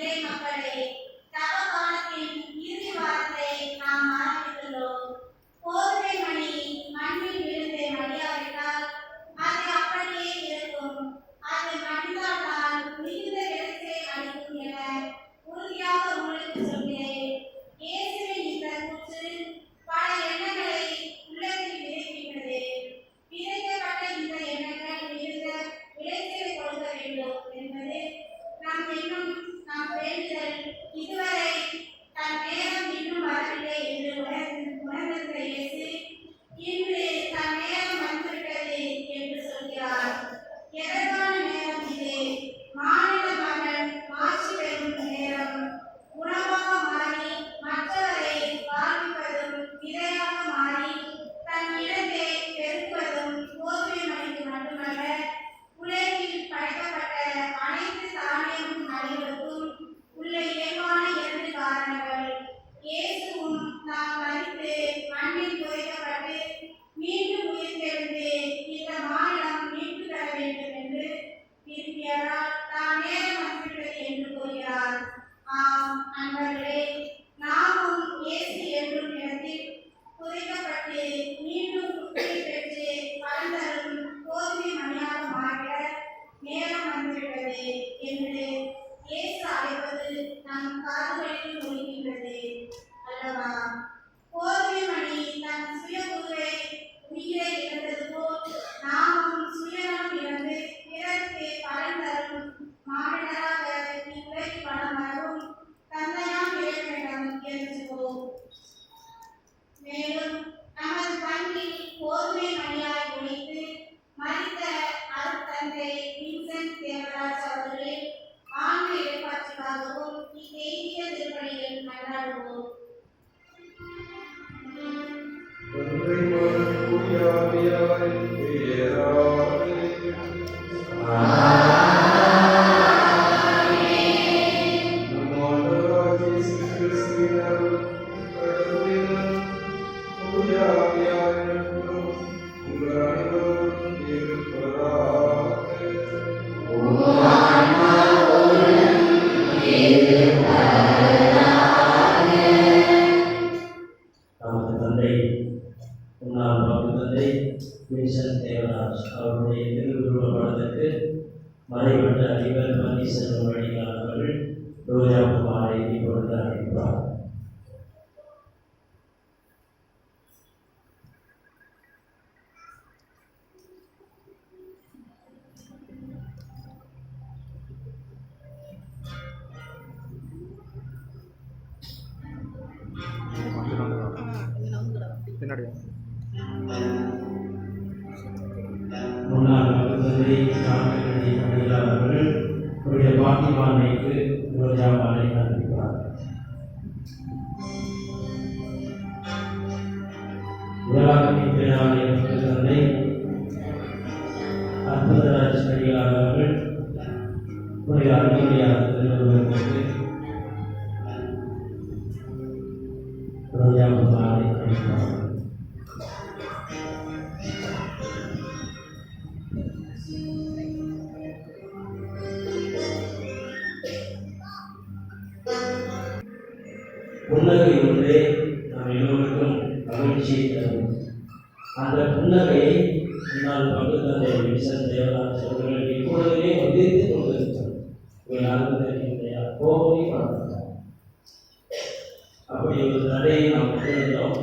இறை மக்களே, தவ காலத்தின் இறுதி வாரத்தை நாம் ஆரம்பித்துள்ளோம். கோதுமை மணி மண்ணில் விழுந்து மடியாவிட்டால் அது அப்படியே இருக்கும். அது மனிதனால் மிகுந்த இடத்தை அளிக்கும் என உறுதியாக உங்களுக்கு சொல்கிறேன். இயேசுவின் இந்த கூற்று பல எண்ணங்களை உள்ளத்தில் விதைக்கின்றது. விதைக்கப்பட்ட இந்த எண்ணங்கள் மிகுந்த விளைச்சலை கொடுக்க வேண்டும் என்பது நம் வேண்டுதல். இதுவரை தன் நேரம் இன்னும் வரவில்லை என்று உணர்ந்த இயேசு இன்று தன் நேரம் வந்துவிட்டது என்று சொல்கிறார். எதற்கான நேரம் இது? மாநில மகன் மாட்சி பெறும் நேரம். உணவாக மாறி மற்றவரை வாழ்விப்பதும், விதையாக மாறி தன் இடத்தை பெருக்குவதும் கோதுமை மணிக்கு மட்டுமல்ல, உலகில் படைக்கப்பட்ட அனைத்து தானியம் அனைவருக்கும் உள்ள இயல்பான 2 காரணங்கள். இயேசுவும் நாம் மரித்து மண்ணில் புதைக்கப்பட்டு மீண்டும் உயிர்த்தெழுந்து இந்த மாநிலம் மீட்டு தர வேண்டும் என்று விரும்பியதால் தான் நேரம் வந்துவிட்டது என்று கூறுகிறார். ஆம் நண்பர்களே, நாமும் இயேசு என்னும் இடத்தில் புதைக்கப்பட்டு மீண்டும் உயிர் பெற்று பலந்தரும் கோதுமை மணியாக மாறிட நேரம் வந்துவிட்டது என்று இயேசு அழைப்பது நம் காதுகளில் ஒலிக்கின்றது அல்லவா? கோதுமை மணி தன் சுய உயிரை இழந்தது போல் நாமும் சுயநலம் இழந்து பிறருக்கு பலன் தரும் மாநிலராக இவ்வுலகில் வளம் வரவும் தந்தையாம் இறைவனிடம் எழுதுவோம். மேலும் நமது பங்கில் கோதுமை மணியாய் ஒழித்து மரித்த அருட்தந்தை வின்சென்ட் தேவராஜ் அவர்களின் ஆன்ம இறைப்பாட்சிக்காகவும் இத்தெய்திய திருப்பணியில் மன்றாடுவோம். வின்சென்ட் தேவராஜ் அவருடைய திருவுருவப்படத்திற்கு மறைவட்ட அதிபர் பன்னீர்செல்வம் வழிகாட்டவர்கள் ரோஜா மாலை இப்பொழுது அழைப்பார். முன்னாள் தந்தை அவர்கள் பாத்திமானைக்கு ரோஜா மாலை அளிப்பார். உலகத்தின் பேராலய தந்தை அற்புதராஜ் அடிகளார் அவர்கள் அன்புடையார் திருவள்ளுவருக்கு ரோஜா மாலை அளிப்பார். புன்னகை ஒன்றே நாம் எல்லோருக்கும் மகிழ்ச்சியை தரும். அந்த புன்னகையை முன்னாள் பங்கு தந்தை வின்சென்ட் தேவராஜ் அவர்கள் இப்பொழுதுமே உதிர்த்து கொண்டிருக்கிறார். யாரும் தெரிவிக்கின்றையா கோபமே பார்த்தார். அப்படி ஒரு தடையை நாம் கொண்டிருந்தோம்.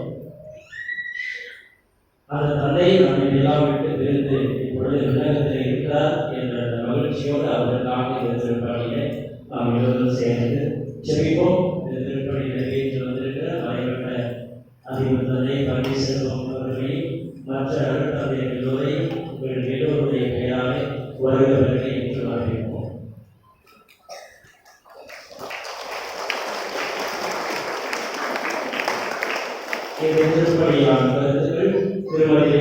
அந்த தந்தையை நம்மை எல்லாம் விட்டு பிரிந்து இப்பொழுது விண்ணகத்தில் இருக்கிறார் என்ற மகிழ்ச்சியோடு அவர்களுக்காக இந்த திருப்பணியை நாம் எல்லோரும் சேர்ந்து செபிப்போம். இந்த திருப்பணி நிறைவேற்றி வந்திருக்கிற மறைவட்ட அதிபர் தந்தை பன்னீர்செல்வம் அவர்களையும் மற்ற அருட்தந்தை எல்லோரையும் உங்கள் எல்லோருடைய பெயராலே வருகிறவர்களை என்று வரவேற்போம். இந்த திருப்பணியான கருத்துக்கள் திருமதி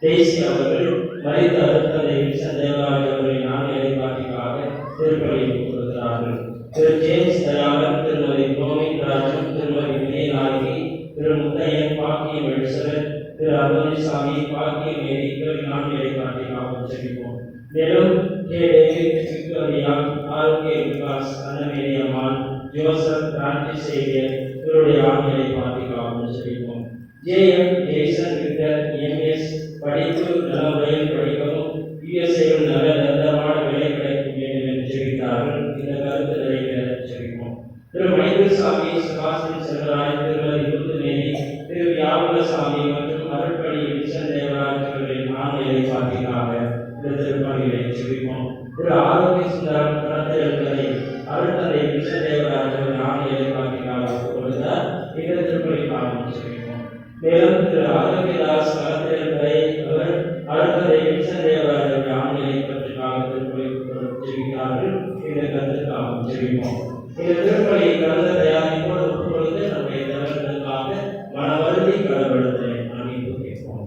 தேசிய அவர்கள் மறைந்த அருட்தந்தை வின்சென்ட் தேவராஜ் அவர்களின் ஆன்ம இறைப்பாட்டிற்காக திருப்பணியை கொடுக்கிறார்கள். திரு ஜேம்ஸ் தயாளர், திருமதி கோவிந்த் ராஜன், திருமதி விஜயநாயகி, திரு முத்தையன், பாக்கியம் எழுசரர், திரு அருணசாமி, பாக்கியம் மேரி இவரின் ஆன்ம இறைப்பாட்டிற்காக செபிப்போம். மேலும் K David, Victoria, R K இருக்கிறார்கள். இந்த கருத்து நிறைவேற ஜெபிப்போம். திரு வைத்தியசாமி சுகாசினி செல்வராய், திருமதி முத்துநேரி, திரு யாவலசாமி மற்றும் அருட்பணி விசன் தேவராஜ் அவர்களின் ஆணையை பாட்டிக்காக இந்த திருப்பணிகளை ஜெபிப்போம். திரு ஆரோக்கிய சுந்தரம் கடத்தியல்களை அருட்தந்தை விசன் தேவராஜ் அவர்கள் ஆணையை பாட்டிக்காக கொடுத்தார். இந்த திருப்பணிக்காக ஜெபிப்போம். மேலும் திரு ஆரோக்கியதாஸ் கடத்தியல்களை அவர் அருட்தந்தை விசன் தேவராஜ் அவர்கள் ஆணையை பற்றிக்காக திருப்பணி ஜெபிக்கிறார்கள். இந்த கருத்துக்காக ஜெபிப்போம். இந்த திருப்பணி கடந்த தயாரிப்போடு ஒப்புக்கொடுத்து நம்முடைய தலைவர்களுக்காக மனவருதி கடவுளத்தை அணிந்து கேட்போம்.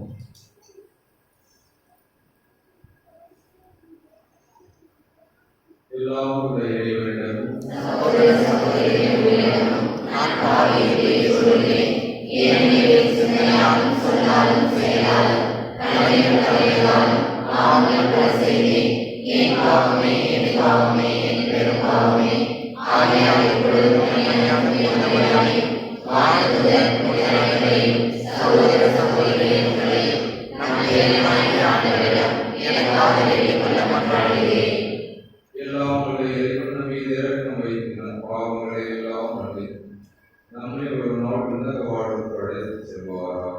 நம்மை ஒரு நாள் உன்னத வாழ்வு படைத்து செல்வாராக.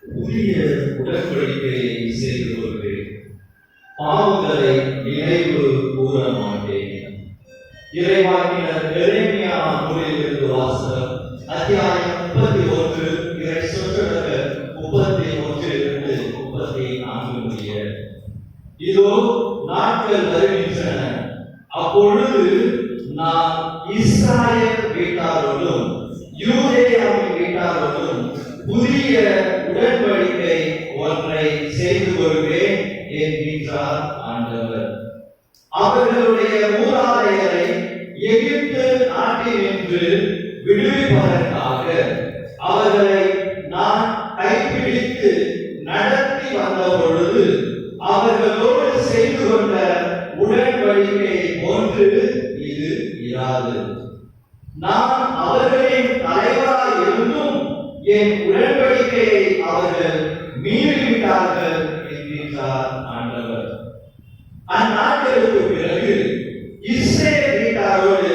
புதிய உடன்படிக்கையை செய்து கொள்வேன், பாவங்களை நினைவு கூற மாட்டேன். இறைவாக்கினர் எரேமியா நூலிலிருந்து வாசகம், அத்தியாயம் 31 இறை சொற்றொடர்கள் 31-34 முடிய. இதோ நாட்கள் வருகின்றன, அப்பொழுது நான் இஸ்ராயேல் வீட்டாரோடும் யூதேயாவின் வீட்டாரோடும் புதிய உடன்படிக்கை ஒன்றை செய்து கொள்வேன் என்கின்றார் ஆண்டவர். அவர்களுடைய மூதாதையரை எகிப்து நாட்டினின்று விடுவிப்பதற்காக அவர்களை நான் கைப்பிடித்து நடத்தி வந்த பொழுது அவர்களோடு செய்து கொண்ட உடன்படிக்கை ஒன்று இது இராது. நான் அவர்களின் தலைவராய் இருந்தும் என் உடன்படிக்கையை அவர்கள் மீறிவிட்டார்கள் என்கின்றார் ஆண்டவர். அந்நாட்களுக்கு பிறகு இஸ்ரேல் வீட்டாரோடு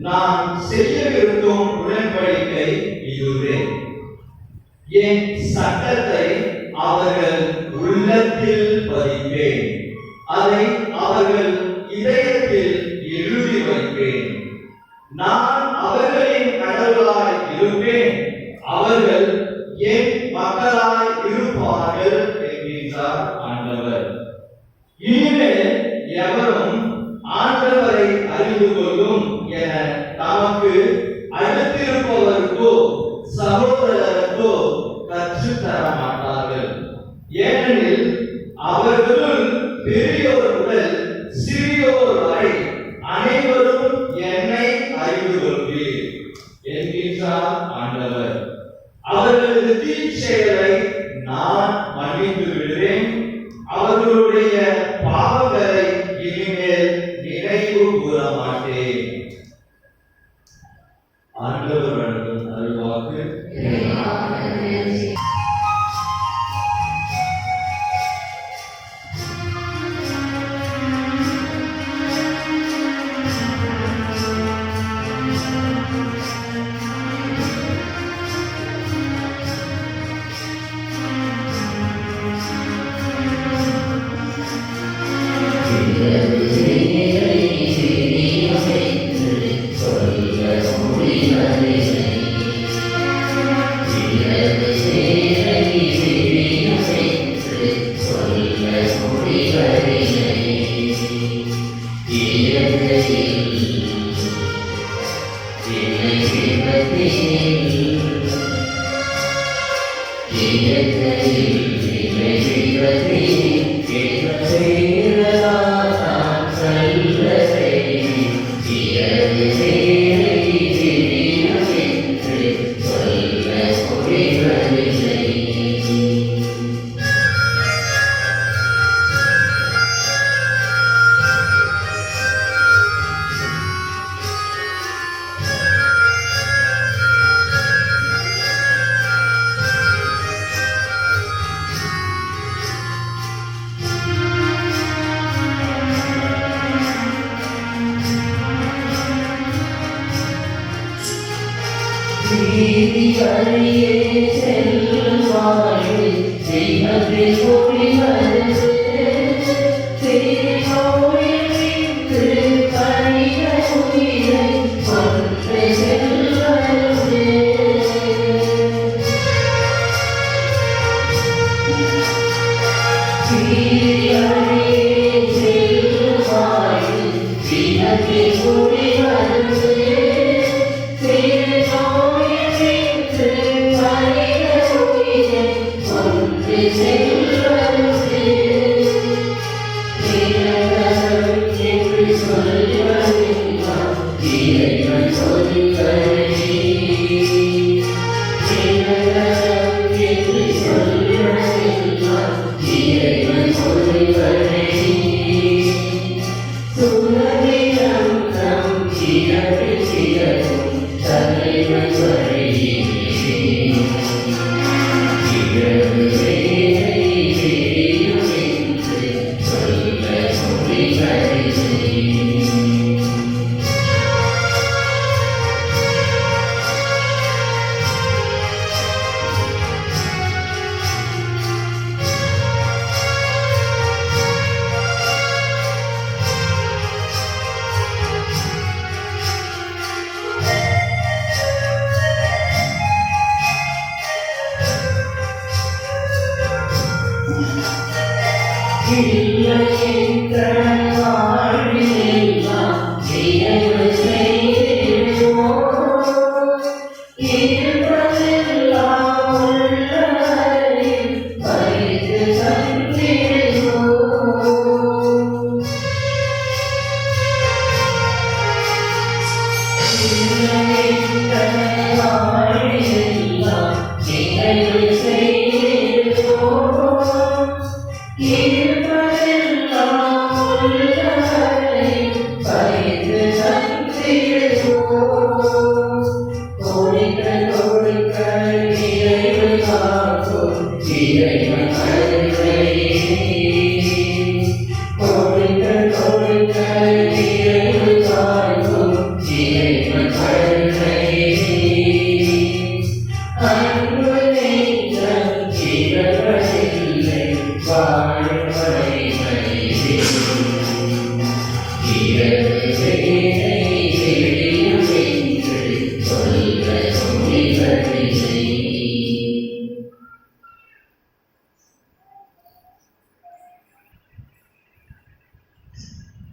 நான் செய்யவிருக்கும் உடன்படிக்கை இதுவே. என் சட்டத்தை அவர்கள் உள்ளத்தில் பதிப்பேன், அதை அவர்கள் இதயத்தில் எழுதி வைப்பேன். நான் அவர்களின் கடவுளாய் இருப்பேன், அவர்கள் என் மக்களாய் இருப்பார்கள் என்கின்றார் ஆண்டவர். இனிமேல் எவரும் ஆண்டவரை அறிந்து கொள்ளும் என தமக்கு அடுத்திருப்பவருக்கோ சகோதரருக்கோ கற்றுத்தர மாட்டார்கள். ஏனெனில் அவர்களுள் பெரியோர்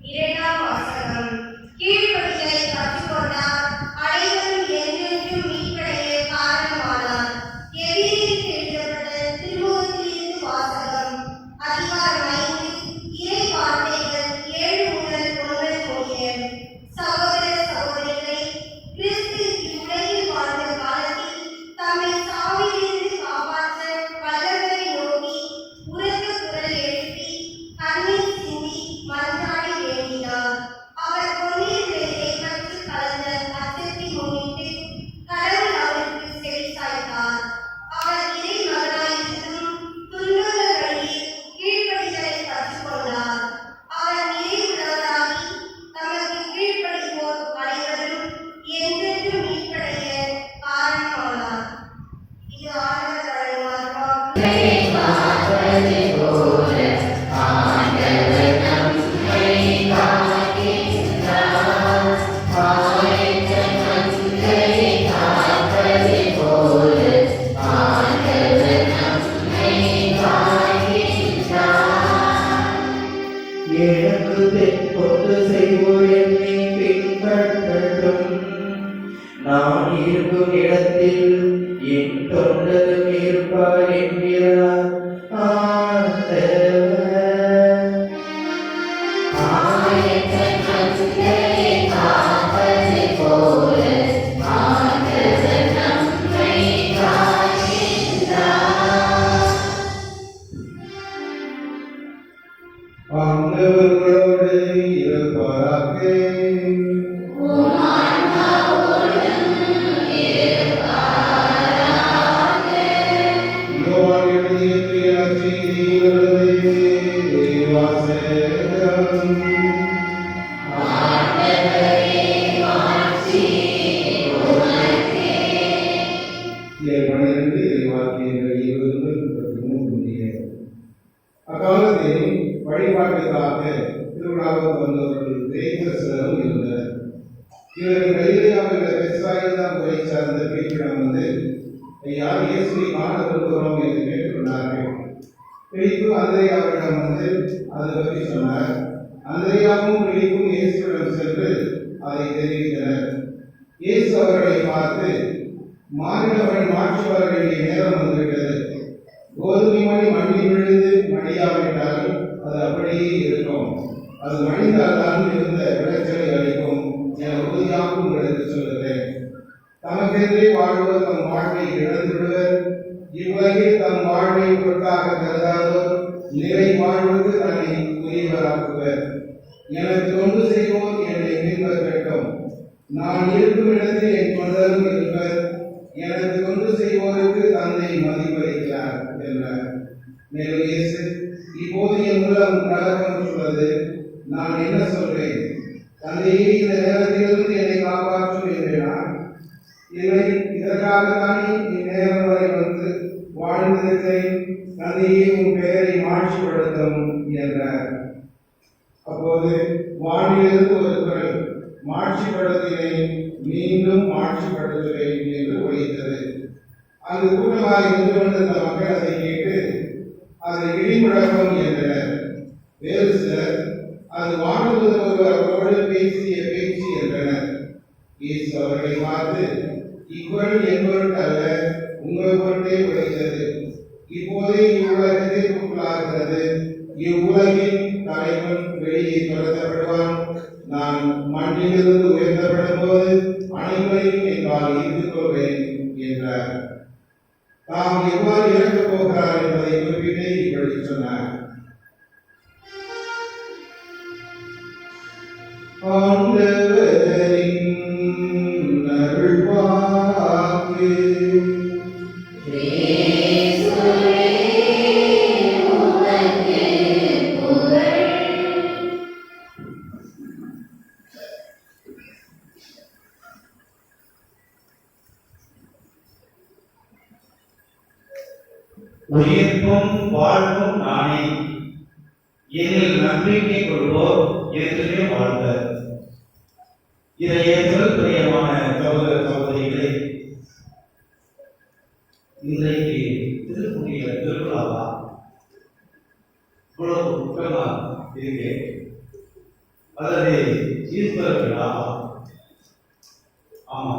இரண்டாம் வாசகம். கீழ்ப்படிதலை கற்றுக்கொண்டார் அனைவரும் என்றென்றும் மீட்படைய காரணமானார். எபிரேயருக்கு எழுதப்பட்ட திருமுகத்திலிருந்து வாசகம். அதிகாரம் 5, இறை வார்த்தைகள் 7 முதல் 9 முடிய. சகோதர சகோதரிகளே, கிறிஸ்து இவ்வுலகில் வாழ்ந்த காலத்தில் தம்மை சாவிலிருந்து காப்பாற்ற வல்லவரை நோக்கி உரத்த குரல் எழுப்பி கண்ணீர் சிந்தி மன்றாடி வேண்டினார். அவர் பொன்னில் பற்றி கலந்த அச்சத்தை முன்னிட்டு கடவுள் அவருக்கு செவிசாய்த்தார். அவர் இறை மகனாயிருந்தும் துன்பங்கள் வழியில் கீழ்ப்படிதலை கற்றுக்கொண்டார். அவர் நிறைவுள்ளவராகி தமக்கு கீழ்ப்படிவோர் அனைவரும் என்றென்றும் மீட்படைய காரணமானார். இது ஆண்டவர் வழங்கும் எனக்கு தெற்கொண்டு செய்வோர் என்னை பின்பற்றட்டும். நான் இருக்கும் இடத்தில் என் தொண்டரும் இருப்பார் என்கிறார் ஆண்டவர். ஆண்டவர்களோடு இருப்பாராக. யோவான் எழுதிய தூய நற்செய்தியிலிருந்து வாசகம். திருவிழாவுக்கு வந்தவர்கள் கிரேக்க சிலரும் இருந்தனர். இவர்கள் கலிலேயாவில் உள்ள பெத்சாயிதா ஊரை சார்ந்த பிலிப்பிடம் வந்து, ஐயா, இயேசுவை காண விரும்புகிறோம் என்று கேட்டுக்கொண்டார்கள். பிலிப்பு அந்திரேயாவிடம் வந்து அதை பற்றி சொன்னார். அந்திரேயாவும் பிலிப்பும் இயேசுவிடம் சென்று அதை தெரிவித்தனர். இயேசு அவர்களை பார்த்து, மாறினவன் மாற்றி வர வேண்டிய நேரம் வந்துவிட்டது. கோதுமை மணி மண்ணில் விழுந்து மடியாவிட்டாலும் அது அப்படியே இருக்கும். அது மடிந்தால் தான் இருந்த விளைச்சலை அளிக்கும் என உறுதியாக உங்களுக்கு சொல்லுகிறேன். தமக்கென்றே வாழ்வோர் தம் வாழ்வை இழந்து விடுவர். இவ்வுலகில் தம் வாழ்வை பொருட்டாக கருதாதோர் நிலை வாழ்வுக்கு தன்னை உரியவராக்குவர். எனக்கு தொண்டு செய்வோர் என்னை பின்பற்றட்டும். நான் இருக்கும் இடத்தில் என் தொண்டரும் இருப்பர். எனக்கு தொண்டு செய்வோருக்கு தந்தை மதிப்பளிக்கிறார் என்றார். மேலும் இயேசு, இப்போது என் உள்ளம் கலக்கமுற்றுள்ளது. நான் என்ன சொல்றேன்? தந்தையே, இந்த நேரத்திலிருந்து என்னை காப்பாற்றும் என்றேனா? இல்லை, இதற்காகத்தானே இந்நேரம் வரை வந்து வாழ்ந்திருக்கிறேன். தந்தையே, உன் பெயரை மாட்சிப்படுத்தும் என்றார். அப்போது வானிலிருந்து ஒரு குரல், மாட்சிப்படுத்தினேன், மீண்டும் மாட்சிப்படுத்துகிறேன் என்று ஒலித்தது. அங்கு கூட்டமாக இருந்து கொண்டிருந்த மக்கள் அதை கேட்டு அதை இடிமுழக்கம் என்றனர். வேறு சிலர், அது வானதூதர் ஒருவர் அவரோடு பேசிய பேச்சு என்றனர். இயேசு அவர்களை பார்த்து, இக்குரல் என் பொருட்டு அல்ல, உங்கள் பொருட்டே ஒலித்தது. இப்போதே இவ்வுலக தீர்ப்புக்குள்ளாகிறது. இவ்வுலகின் தலைவன் வெளியே துரத்தப்படுவான். நான் மண்ணிலிருந்து உயர்த்தப்படும் போது அனைவரையும் என்பால் ஈர்த்துக் கொள்வேன் என்றார். தாம் எவ்வாறு இறக்கப் போகிறார் என்பதை குறிப்பிட்டு இப்படி சொன்னார். ஆண்டவரின் அருள்வாக்கு. உயிர்ப்பும் வாழ்வும் நானே. என்னில் நம்பிக்கை கொள்வோர் என்றுமே வாழ்வர். இதைய பிரியமான சகோதர சகோதரிகளே, இன்றைக்கு திருப்புடைய திருவிழாவா இவ்வளவு முக்கியமா இருக்கு? அல்லது ஈஸ்வர விழாவா? ஆமா,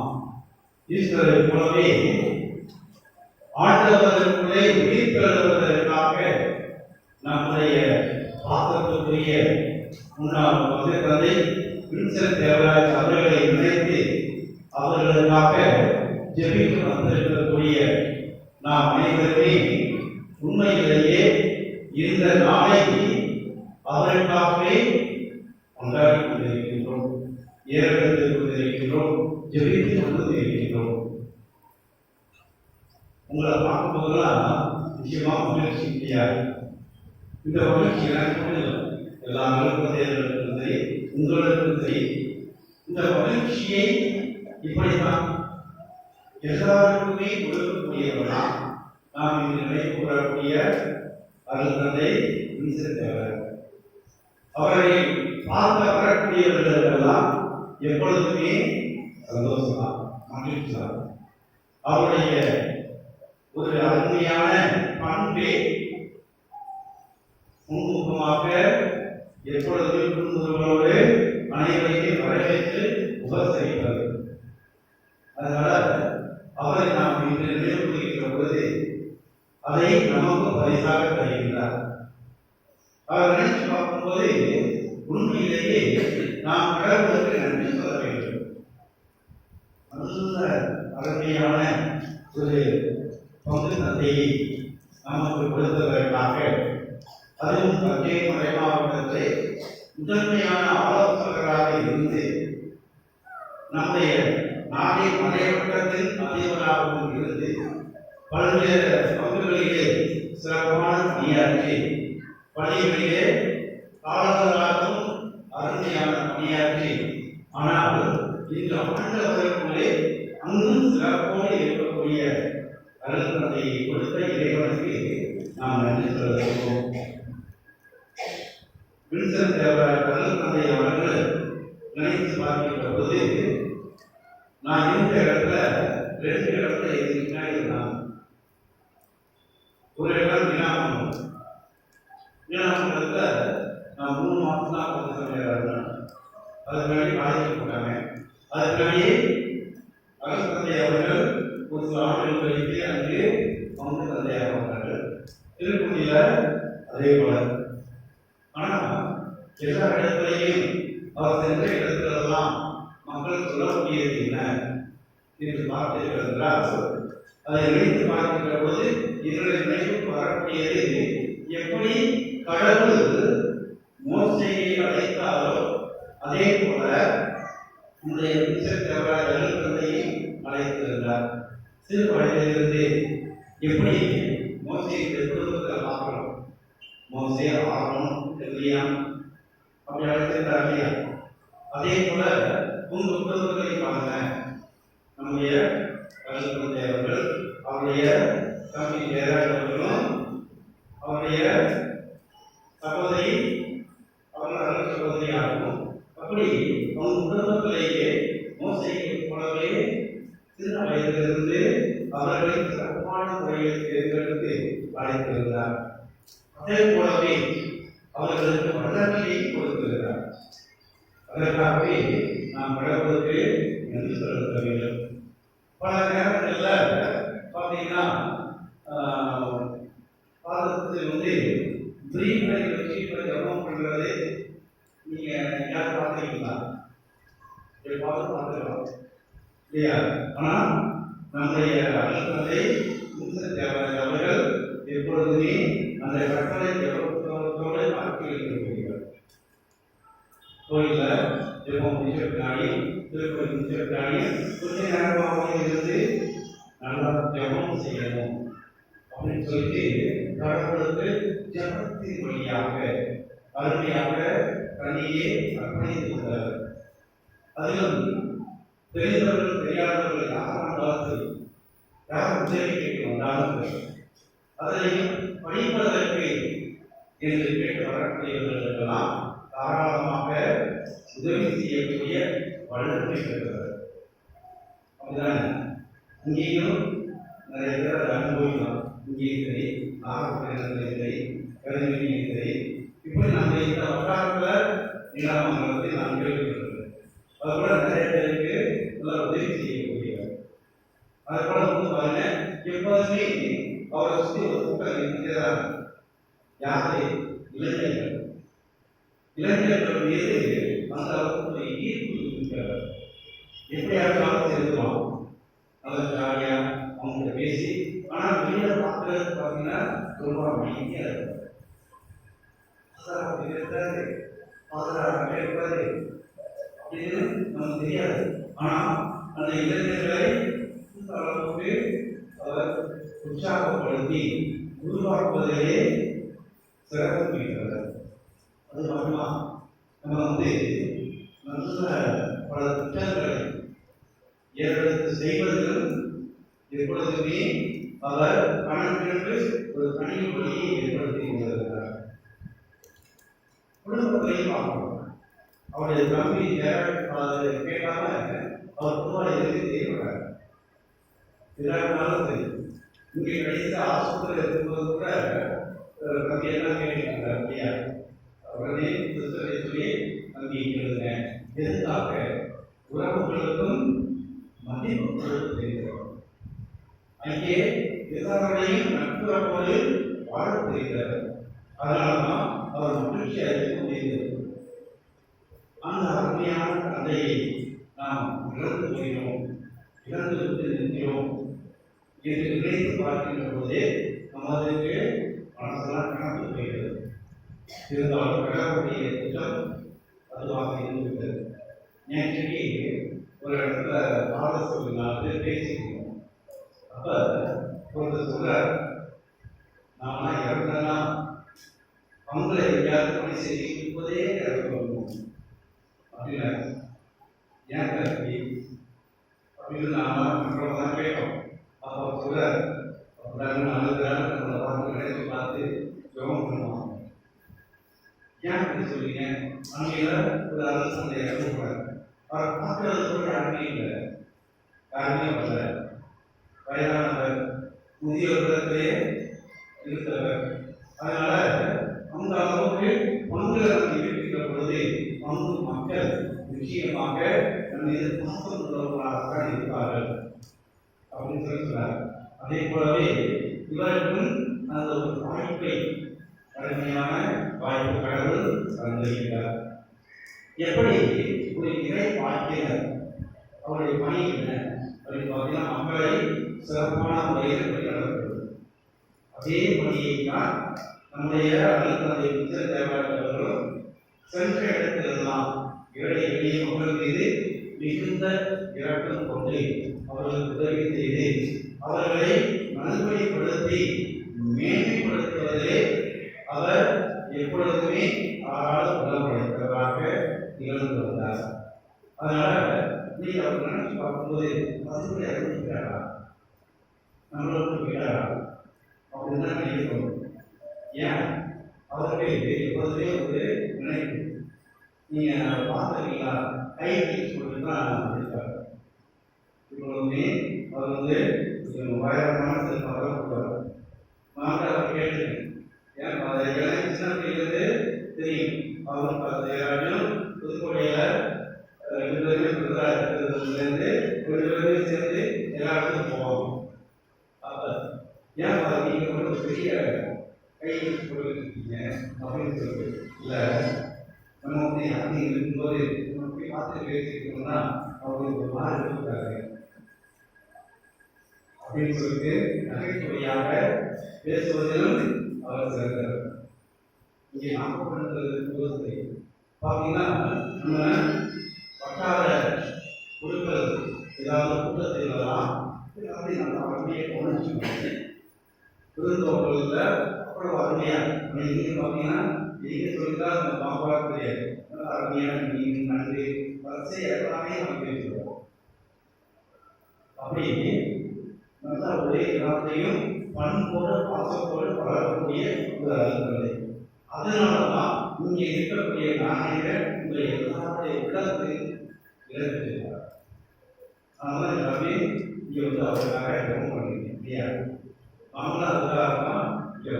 ஈஸ்வரை போலவே ஆண்டவர்களுக்குள்ளே உயிர் பெறுவதற்காக நம்முடைய பாசத்துக்குரிய முன்னாள் தந்தை வின்சென்ட் தேவராஜ் அவர்களை நினைத்து அவர்களுக்காக ஜெபிக்க வந்திருக்கக்கூடிய நாம் அனைவருமே உண்மையிலேயே இந்த நாளை அவர்களுக்காகவே கொண்டாடி கொண்டிருக்கின்றோம், ஏறெடுத்துக் கொண்டிருக்கின்றோம், ஜெபித்துக் கொண்டிருக்கின்றோம். உங்களை பார்க்கும்போதெல்லாம் நிச்சயமா மகிழ்ச்சி இல்லையா? இந்த மகிழ்ச்சி எனக்கு எல்லா மருத்துவர்களுக்கும் சரி, உங்களுக்கும் சரி, இந்த மகிழ்ச்சியை இப்படித்தான் எல்லாருக்குமே கொடுக்கக்கூடியவர்களா நாம் இன்று நினைவு கூறக்கூடிய அருள் தந்தை வின்சென்ட் தேவராஜ் அவரை பார்க்க வரக்கூடியவர்களெல்லாம் எப்பொழுதுமே சந்தோஷமா மகிழ்ச்சியா. அவருடைய ஒரு அருமையான பண்பே முன்முகமாக எப்பொழுதுமே குடும்பங்களோடு அனைவரையுமே வரவேற்று உபசரிப்பது. அதனால அவரை நாம் இன்று நினைவு கூறுகின்ற பொழுது அதை நமக்கு பரிசாக தருகின்றார். அவர் நினைச்சு பார்க்கும்போது உண்மையிலேயே நாம் கடவுளுக்கு நன்றி சொல்ல வேண்டும். நல்ல அருமையான ஒரு பங்கு தந்தையை நமக்கு கொடுத்ததற்காக, அதுவும் தஞ்சை மறை மாவட்டத்திலே முதன்மையான ஆலோசகராக இருந்து நம்முடைய நாட்டின் மலைவட்டத்தின் அதிபராகவும் இருந்து பல்வேறு பங்குகளிலே சிறப்பான பணியாற்றி பணிகளிலே ஆலோசகராகவும் அருமையான பணியாற்றி, ஆனால் இன்று ஆண்டவர்களுக்குள்ளே அங்கும் சிறப்போடு இருக்கக்கூடிய அருள் தந்தையை கொடுத்த இறைவனுக்கு நாம் நன்றி சொல்லுவோம். வின்சென்ட் தேவராயர்கள் தந்தை அவர்கள் நினைத்து பார்க்கின்ற போது நான் இருந்த இடத்துல 2 இடத்துல எதுனா இருந்தான். ஒரு இடம் வினாமங்கலத்துல நான் 3 மாதம் தான் இருந்தேன். அதுக்கு முன்னாடி காலேஜ் போட்டாங்க. அதுக்கு முன்னாடி அரசு தந்தை அவர்கள் ஒரு சில ஆண்டுகள் கழித்து அங்கே அவங்க தந்தையாக வந்தார்கள். திருப்பதியில அதே போல. ஆனா எல்லா இடத்துலையும் அவர் சென்ற இடத்துலெல்லாம் மக்கள் சொல்லக்கூடியது என்ன என்று பார்த்தீர்கள் என்றால், அதை நினைத்து பார்க்கின்ற போது இதனுடைய நினைவுக்கு வரக்கூடியது எப்படி கடவுள் மோசையை அழைத்தாலோ அதே போல நம்முடைய வின்சென்ட் தந்தையை அழைத்திருந்தார். சிறு வயதிலிருந்து எப்படி மோசையை குடும்பத்தில் பார்க்கிறோம். மோசே, ஆரோன், எலியா அப்படி அழைத்திருந்தார் இல்லையா? அதே போல உங்க குடும்பங்களை பாருங்க. நம்முடைய தந்தை அவர்கள், அவருடைய தம்பி ஜெயராஜர்களும், அவருடைய சகோதரி அவர்கள் அருள் சகோதரியாகவும், அப்படி அவங்க குடும்பத்திலேயே மோசையை போலவே சின்ன வயதிலிருந்து அவர்களை சிறப்பான முறையில் தேர்ந்தெடுத்து அழைத்திருந்தார். அதே போலவே அவர்களுக்கு வல்லமையை கொடுத்திருக்கிறார். அதற்காகவே நாம் கடவுளுக்கு நன்றி செலுத்த வேண்டும். பல நேரங்களில் பார்த்தீங்கன்னா பாதத்தில் பிரீகளை வச்சு ஜபம் பண்ணுறது நீங்கள் யாரும் பார்த்துருக்கீங்களா? பார்த்துக்கலாம் இல்லையா? ஆனால் நம்முடைய அரசனை அவர்கள் எப்பொழுதுமே அந்த கட்டளை ஜபத்தோடு பார்த்து இருக்கிறார்கள். கோயிலில் ஜபம் முடிச்சிருக்காங்க, திருப்பதி முடிச்சிருக்காங்க, கொஞ்ச நேரமாக இருந்து நல்லா ஜபம் செய்யணும் அப்படின்னு சொல்லிட்டு கடவுளுக்கு ஜபத்தின் வழியாக அருமையாக கண்ணியே அர்ப்பணித்து கொண்டார். அதிலும் தெரிந்தவர்கள் தெரியாதவர்கள் யாரும் யார் உதவி கேட்டு வந்தாலும் அதையும் படிப்பதற்கு என்று கேட்டு வரக்கூடியவர்களுக்கெல்லாம் தாராளமாக உதவி செய்யக்கூடிய வல்லமை பெறுகிறார். அப்படிதான் இங்கேயும் நிறைய பேர் அதை அனுபவிக்கலாம். இங்கேயும் சரி, நாகப்பட்டினத்திலையும் சரி, கருவிலையும் சரி, இப்படி நம்ம இந்த வட்டாரத்தில் நீலாமங்கலத்தை நான் கேள்விப்பட்டிருக்கிறேன். அது கூட நிறைய பேருக்கு நல்லா உதவி செய்யக்கூடியவர். அது போல பாருங்க, எப்போதுமே அவரை சுற்றி ஒரு கூட்டம் இருக்கிறார். யாரு? இளைஞர்கள். இளைஞர்கள் மீது அந்த அளவுக்கு ஈர்ப்பு இருக்கிறார். எப்படியாவது செலுத்துவான், நல்ல ஜாலியா அவங்க பேசி. ஆனால் வெளியில பார்க்கறது பார்த்தீங்கன்னா ரொம்ப அமைதியா இருப்பார். இருக்காரு இருப்பாரு அப்படின்னு நமக்கு தெரியாது. ஆனால் அந்த இளைஞர்களை அளவுக்கு அவர் உற்சாகப்படுத்தி உருவாக்குவதிலே சிறப்பு இருக்கிறார். அது மட்டுமா நம்ம நல்ல பல திட்டங்களை ஏற்படுத்தி செய்வதிலும் எப்பொழுதுமே அவர் கணக்கென்று ஒரு தனி வழியை ஏற்படுத்தி கொண்டிருக்கிறார். குடும்பத்திலையும் பார்க்கணும். அவருடைய தம்பி கேட்காம அவர் பொதுவாக எதிர்த்து செய்யப்பட்டார். எல்லாருனாலும் சரி, இங்கே கடைசி ஆஸ்பத்திரியில் இருக்கும்போது கூட தம்பி எல்லாம் கேட்டுருக்கிறார் இல்லையா? உடனே சொல்லி தம்பி எழுதுங்க. எதுக்காக? உறவுகளுக்கும் மதிப்பு கொடுத்திருக்கிறோம். அங்கே எல்லாருடையும் நட்புறவோடு வாழ தெரிகிறார். அதனால்தான் அவர் மகிழ்ச்சி அளிக்க முடிந்தது. அந்த அருமையான தந்தையை நாம் இழந்து போகிறோம், இழந்து விட்டு நிற்கிறோம் என்று நினைத்து பார்க்கின்ற போதே நமக்கு மனசெல்லாம் கணக்கு போகிறது. இருந்தாலும் கடவுளுடைய திட்டம் அதுவாக இருந்துவிட்டது. நேற்றைக்கு ஒரு இடத்துல பாடசொல்லி 4 பேர் பேசிக்கிறோம். அப்ப ஒருத்தர் சொல்றார், நாம இறந்தனா அவங்களை எங்கேயாவது பணி செய்யும் போதே இறக்கணும் அப்படின்னா ஏன் கல்வி அப்படின்னு நாம தான் கேட்டோம். அப்போ சொல்றார், அப்படின்னா 4 பேர் நம்மளை பார்த்து நினைச்சு பார்த்து ஜெபம் பண்ணுவாங்க. ஏன் அப்படி சொல்றீங்க? அன்னையில ஒரு அரசு அந்த இறந்து போறாரு. அவர் பார்க்கறது கூட யாருமே இல்லை, யாருமே வரல. வயதானவர், முதியோர் இடத்திலே இருக்கிறவர். அதனால அந்த அளவுக்கு பங்குல நம்ம இருக்கின்ற பொழுது பங்கு மக்கள் நிச்சயமாக நம்ம இது பாசம் உள்ளவர்களாக இருப்பார்கள் அப்படின்னு சொல்றார். அதே போலவே இவருக்கும் அந்த ஒரு வாய்ப்பை, அருமையான வாய்ப்பு கடவுள் தந்திருக்கிறார். எப்படி ஒரு இறை வாழ்க்கையினர் அவருடைய பணி என்ன அப்படின்னு பார்த்தீங்கன்னா, மக்களை சிறப்பான முறையில் வழிநடத்துவது. அதே பணியை தான் நம்முடைய அருள்தந்தை புத்தர் தேவாலயர்களும் சென்ற இடத்திலெல்லாம் ஏழை எளிய மக்கள் மீது மிகுந்த இரக்கம் கொண்டு அவர்களுக்கு உதவி செய்து அவர்களை நல்வழிப்படுத்தி மேன்மைப்படுத்துவதிலே அவர் எப்பொழுதுமே ஆறால் உணவளித்தவராக திகழ்ந்து வந்தார். அதனால நீங்க அவர் நினைச்சு பார்க்கும்போது மதுரை இறந்துட்டாரா, நம்மளுக்கு விட்டாரா அப்படின்னு தான் நினைக்கிறோம். ஏன் அவருக்கு எப்போதுமே ஒரு நினைப்பு. நீங்க பார்த்துருக்கீங்களா, கை சொல்லிட்டு தான் இருக்காரு. இப்பொழுதுமே அவர் உயரமான செல்வாக கொடுப்பார். நான் அவர் கேட்டுருக்கேன். ஏன் அதை எல்லாம் சின்ன பிள்ளைங்கிறது தெரியும். அவர் 10,000 புதுக்கோட்டையில 2 பேருமே இருக்கிறதுலேருந்து 2 பேருமே சேர்ந்து எல்லா இடத்துக்கும் போவாங்க. அப்ப ஏன் நீங்க ஒரு பெரிய கை கொடுத்துருக்கீங்க அப்படின்னு சொல்லிட்டு இல்லை, நம்ம அப்படி இருக்கும்போது நம்ம போய் பார்த்து பேசிக்கணும்னா அவங்களுக்கு ஒரு மாதிரி இருக்காரு அப்படின்னு சொல்லிட்டு நகைச்சுவையாக பேசுவதிலும் அவர் சிறந்தார். இங்கே நாமக்கல் பார்த்தீங்கன்னா, நம்ம வட்டார குழுக்கள் ஏதாவது கூட்டத்திலாம் அப்படி நல்லா அருமையை உணர்ச்சி விருந்தோம்பலில் அவ்வளவு அருமையா நீங்க பார்த்தீங்கன்னா, நீங்க சொல்லிதான் அந்த பாம்பா தெரியாது. நல்லா அருமையான மீன், நண்டு, வரிசை எல்லாமே நம்ம பேசுவோம். அப்படி நல்லா ஒரே எல்லாத்தையும் பண்போடு பாசத்தோடு வளரக்கூடிய ஒரு அருள்தந்தை. அதனாலதான் இங்கே இருக்கக்கூடிய நாணயங்கள் உங்களை எல்லாருடைய இடத்தில் இழந்துள்ளார். அதனால எல்லாமே இங்கே அவருக்காக ஜெபம் பண்ணுறீங்க இல்லையா? நாமளும் அதுக்காக தான் இங்கே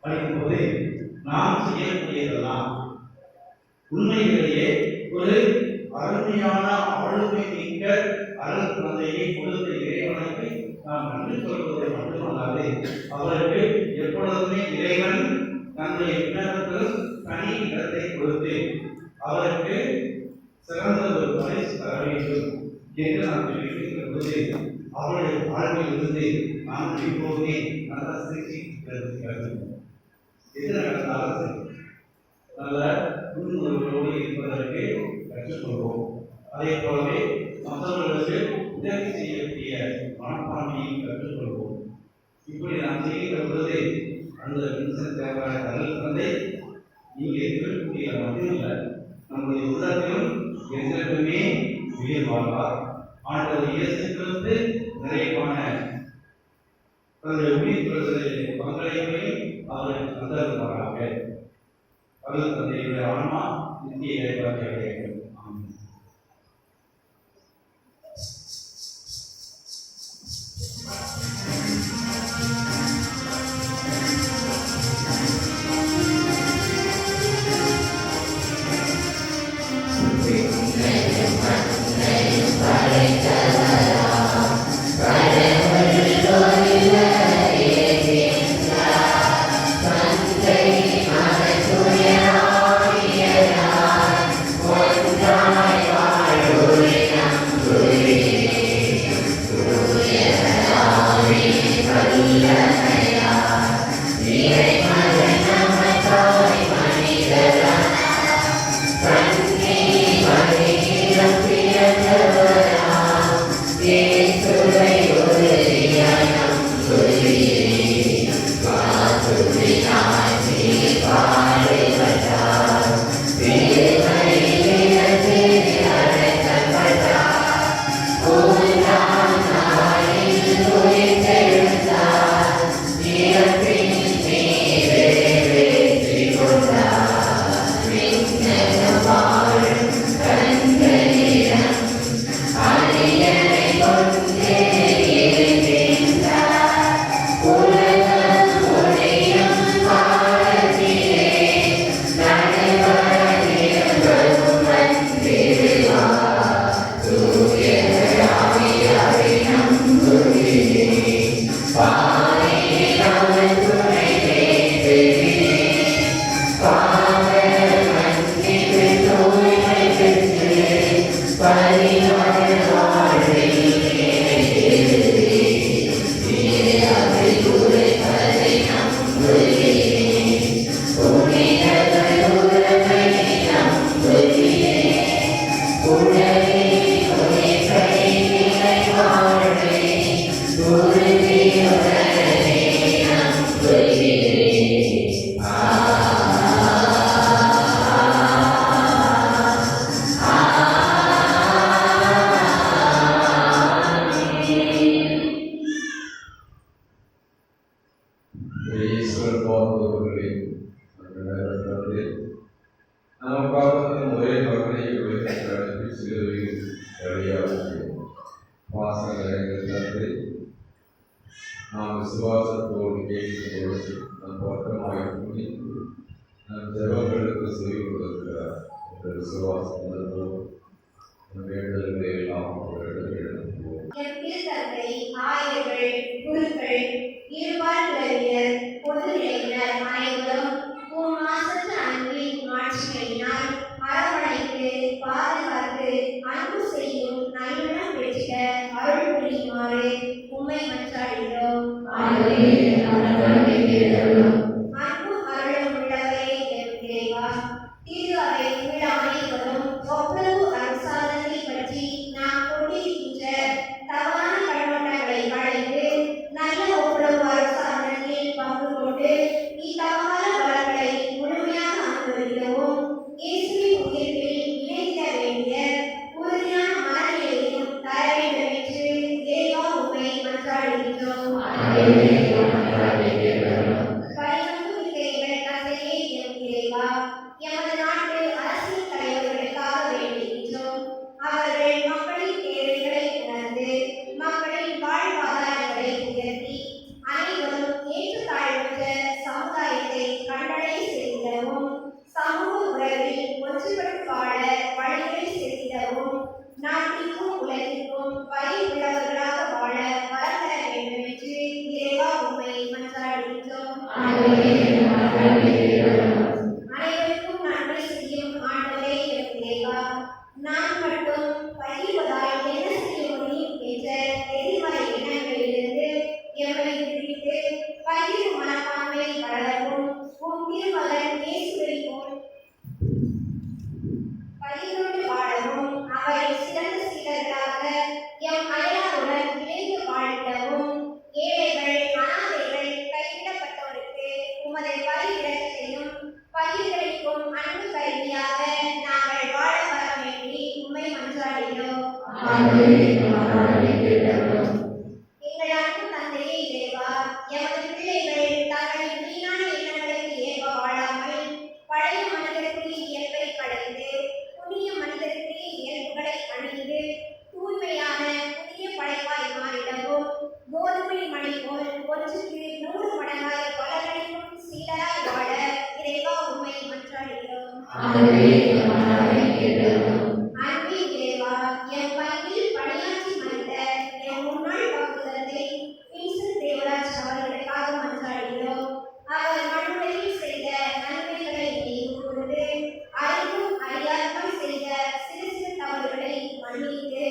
படிக்கும்போது நாம் செய்யக்கூடியதெல்லாம் உண்மையிலேயே ஒரு அருமையான ஆளுமை மிக்க அருள் தந்தையை கொடுத்த இறைவனுக்கு நாம் நன்றி சொல்வதை மட்டுமல்லாது, அவருக்கு எப்பொழுதுமே இறைவன் தன்னுடைய விண்ணகத்திலும் தனி இடத்தை கொடுத்து அவருக்கு சிறந்த ஒரு பரிசு தர வேண்டும் என்று நாம் தெரிவிக்கின்ற பொழுது அவருடைய வாழ்வில் இருந்து நாம் எப்போதுமே நல்ல சிகிச்சை எது நடந்தாலும் நல்ல முன்னுணர்வோடு இருப்பதற்கு கற்றுக்கொள்வோம். அதே போலவே மற்றவர்களுக்கு உதவி செய்யக்கூடிய மனப்பான்மையை கற்றுக்கொள்வோம். இப்படி நாம் செய்கின்ற பொழுது அந்த வின்சென்ட் தேவாலய அருள்தந்தை இங்கே இருக்கக்கூடிய மட்டுமில்லை, நம்முடைய உள்ளத்திலும் என்றென்றுமே உயிர் வாழ்வார். ஆண்டவர் இயேசு கிறிஸ்து நிறைவான தன்னுடைய உயிர் பெறுவதில் பங்களிப்பை அவருக்கு தந்தருவாராக. அருள் தந்தையுடைய ஆன்மா நித்திய இறைவாக்கி அடைய வேண்டும். அவர்களை உலகத்தில் அனுப்பி சிலுவையில் வழியாகும் வாசகங்களை தந்தை நாம் விசுவாசத்தோடு கேட்கும் பொழுது நம் பக்கமாக துணிந்து நம் ஜெபங்களுக்கு செவி கொடுக்கிறார் என்ற விசுவாசம் வேண்டுதல்களை எல்லாம் அவர்களிடம் எழுப்புவோம். என் திருத்தந்தை, ஆயர்கள், குருக்கள், இருபால் பொதுநிலையினர் அனைவரும் உம் மாசற்ற அன்பின் மாட்சிமையினால் அரவணைத்து பாதுகாத்து அன்பு செய்யும் நல்லிடம் பெற்ற அருள் புரியுமாறு உம்மை மன்றாடுகிறோம். அன்பும் அருளும் உள்ளவரே என் இறைவா, திரு அவை உள்ள அனைவரும் ஒவ்வொரு அரசாங்கத்தை பற்றி நாம் கொண்டிருக்கின்ற தவறான கண்ணோட்டங்களை களைந்து நல்ல ஒவ்வொரு அரசாங்கத்தில் பங்கு கொண்டு இத்தவறான வளங்களை முழுமையாக அனுபவிக்கவும் இயேசுவின் உயிர்ப்பில் இணைக்க வேண்டிய உறுதியான மனநிலையையும் தர வேண்டும் என்று இறைவா உம்மை மன்றாடுகின்றோம். எமது நாட்டு அரசியல் தலைவர்களுக்காக வேண்டுகின்றோம். அவர்கள் மக்களின் தேவைகளை உணர்ந்து மக்களின் வாழ்வாதாரங்களை உயர்த்தி அனைவரும் ஏற்றுத்தாழ்வற்ற சமுதாயத்தை கண்டடைய செய்திடவும் சமூக உறவில் ஒன்றுபட்டு வாழ வழிகளை செய்திடவும் நாட்டிற்கும் உலகிற்கும் பயனுள்ளவர்களாக வாழ வரம் தர வேண்டும் என்று இறைவா உம்மை மன்றாடுகின்றோம். அனைவருக்கும் நன்மை செய்யும் ஆண்டவரே என் இறைவா, நான் மட்டும் பகிர்வதால் என்ன செய்ய முடியும் என்ற எதிர்மறை எண்ணங்களிலிருந்து எம்மை விடுவித்து பகிரும் மனப்பான்மை வளரவும் உம் திருமகன் இயேசுவை போல் பகிர்ந்து வாழவும் அவரை சிறந்த சீடர்களாக எம் அயலாருடன் இணைந்து வாழ்த்தவும் ஏழைகள், அனாதைகள், கைவிடப்பட்டோருக்கு உமது பரிவிரத்தையும் பகிர்களிக்கும் அன்பு கருவியாக நாங்கள் வாழ வர வேண்டி உம்மை மன்றாடுகிறோம். எங்கள் அன்பு தந்தையே இறைவா, எமது பிள்ளைகள் தங்களின் வீணான எண்ணங்களுக்கு ஏற்ப வாழாமல் பழைய மனிதருக்கு இயல்பை களைந்து புதிய மனிதருக்கு இயல்புகளை அணிந்து தூய்மையான புதிய படைப்பாய் மாறிடவும் கோதுமை மணி போல் ஒன்றுக்கு 100 மடங்காய் பலனளிக்கும் சீடராய் வாழ இறைவா உம்மை மன்றாடுகிறோம். அன்பின் இறைவா, என் பங்கில் பணியாற்றி மறைந்த என் முன்னாள் பங்குதந்தை வின்சென்ட் தேவராஜ் அவர்களுக்காக மன்றாடுகிறோம். அவர் மண்ணுலகில் செய்த நன்மைகளை நினைவு கூர்ந்து அறிந்தும் அறியாமல் செய்த சிறு சிறு தவறுகளை மன்னித்து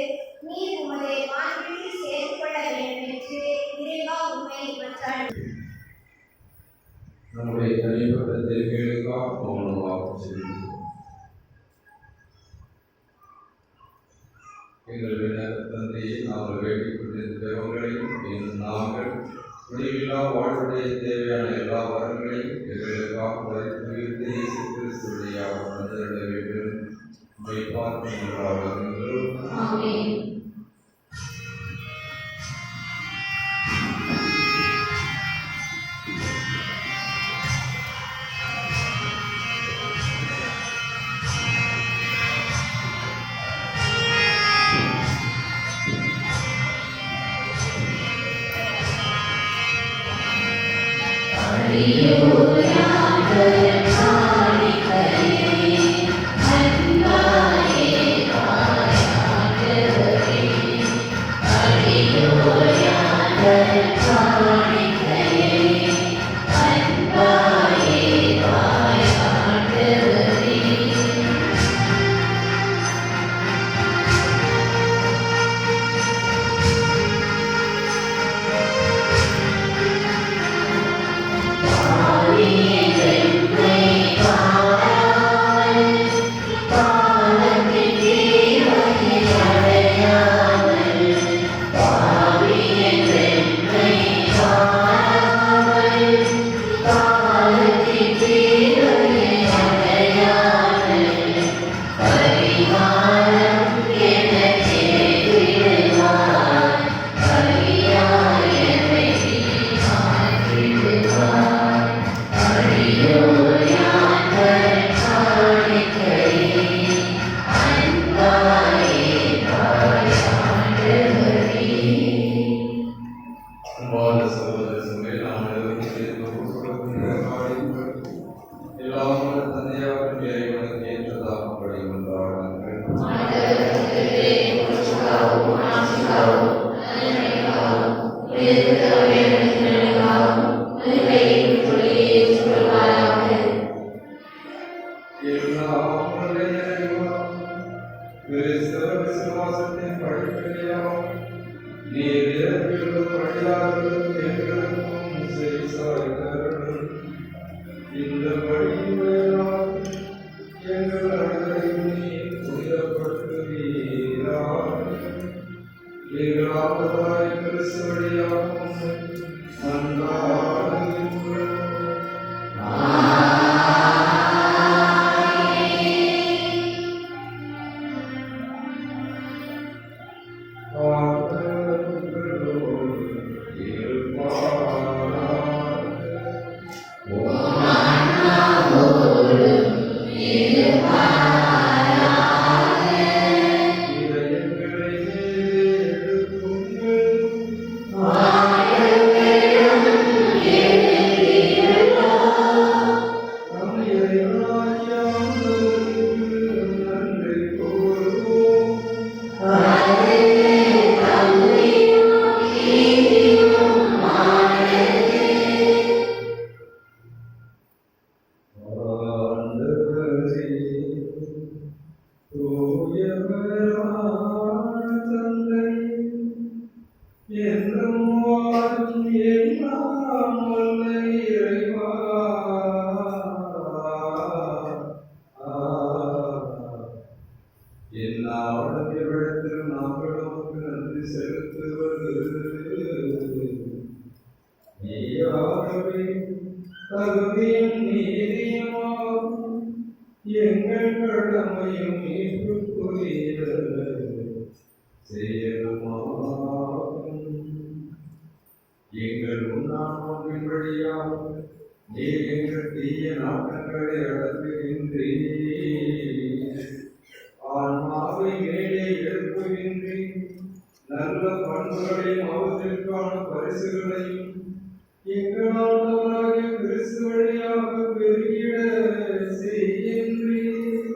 நீர் உமது மாண்பில் சேர்த்து கொள்ள வேண்டும் என்று இறைவா உம்மை மன்றாடுகிறோம். நம்முடைய தனிப்பட்ட தேவைகளுக்காக மௌனமாக செல்கிறோம். எங்கள் தந்தையை நாங்கள் வேண்டிக் கொண்டிருந்த தேவங்களையும் இன்னும் நாங்கள் முடிவில்லா வாழ்வுடைய தேவையான எல்லா வரங்களையும் எங்களுக்காக வரைத்து இயேசு கிறிஸ்துடைய தந்திட வேண்டும். உம்மை பார்க்கும் Hallelujah. தந்தை என்றும் வாழும் எல்லாம் வல்ல இறைவா, எந்நாளிடத்தில் நாங்கள் உமக்கு நன்றி செலுத்துவது நீயாகவே தகுதியும் நீதியுமாகும். எங்கள் கடமையும் மீட்புக்குரிய செயலுமாகும். எங்கள் முன்னாள் வழியாக நீர் எங்கள் தீய நாட்டங்களை அடக்குகின்றீர். ஆன்மாவை மேலே எழுப்புகின்றீர். நல்ல பண்புகளையும் அவற்றிற்கான பரிசுகளையும் எங்கள் ஆண்டவராகிய கிறிஸ்து வழியாக பெருகிட செய்கின்றீர்.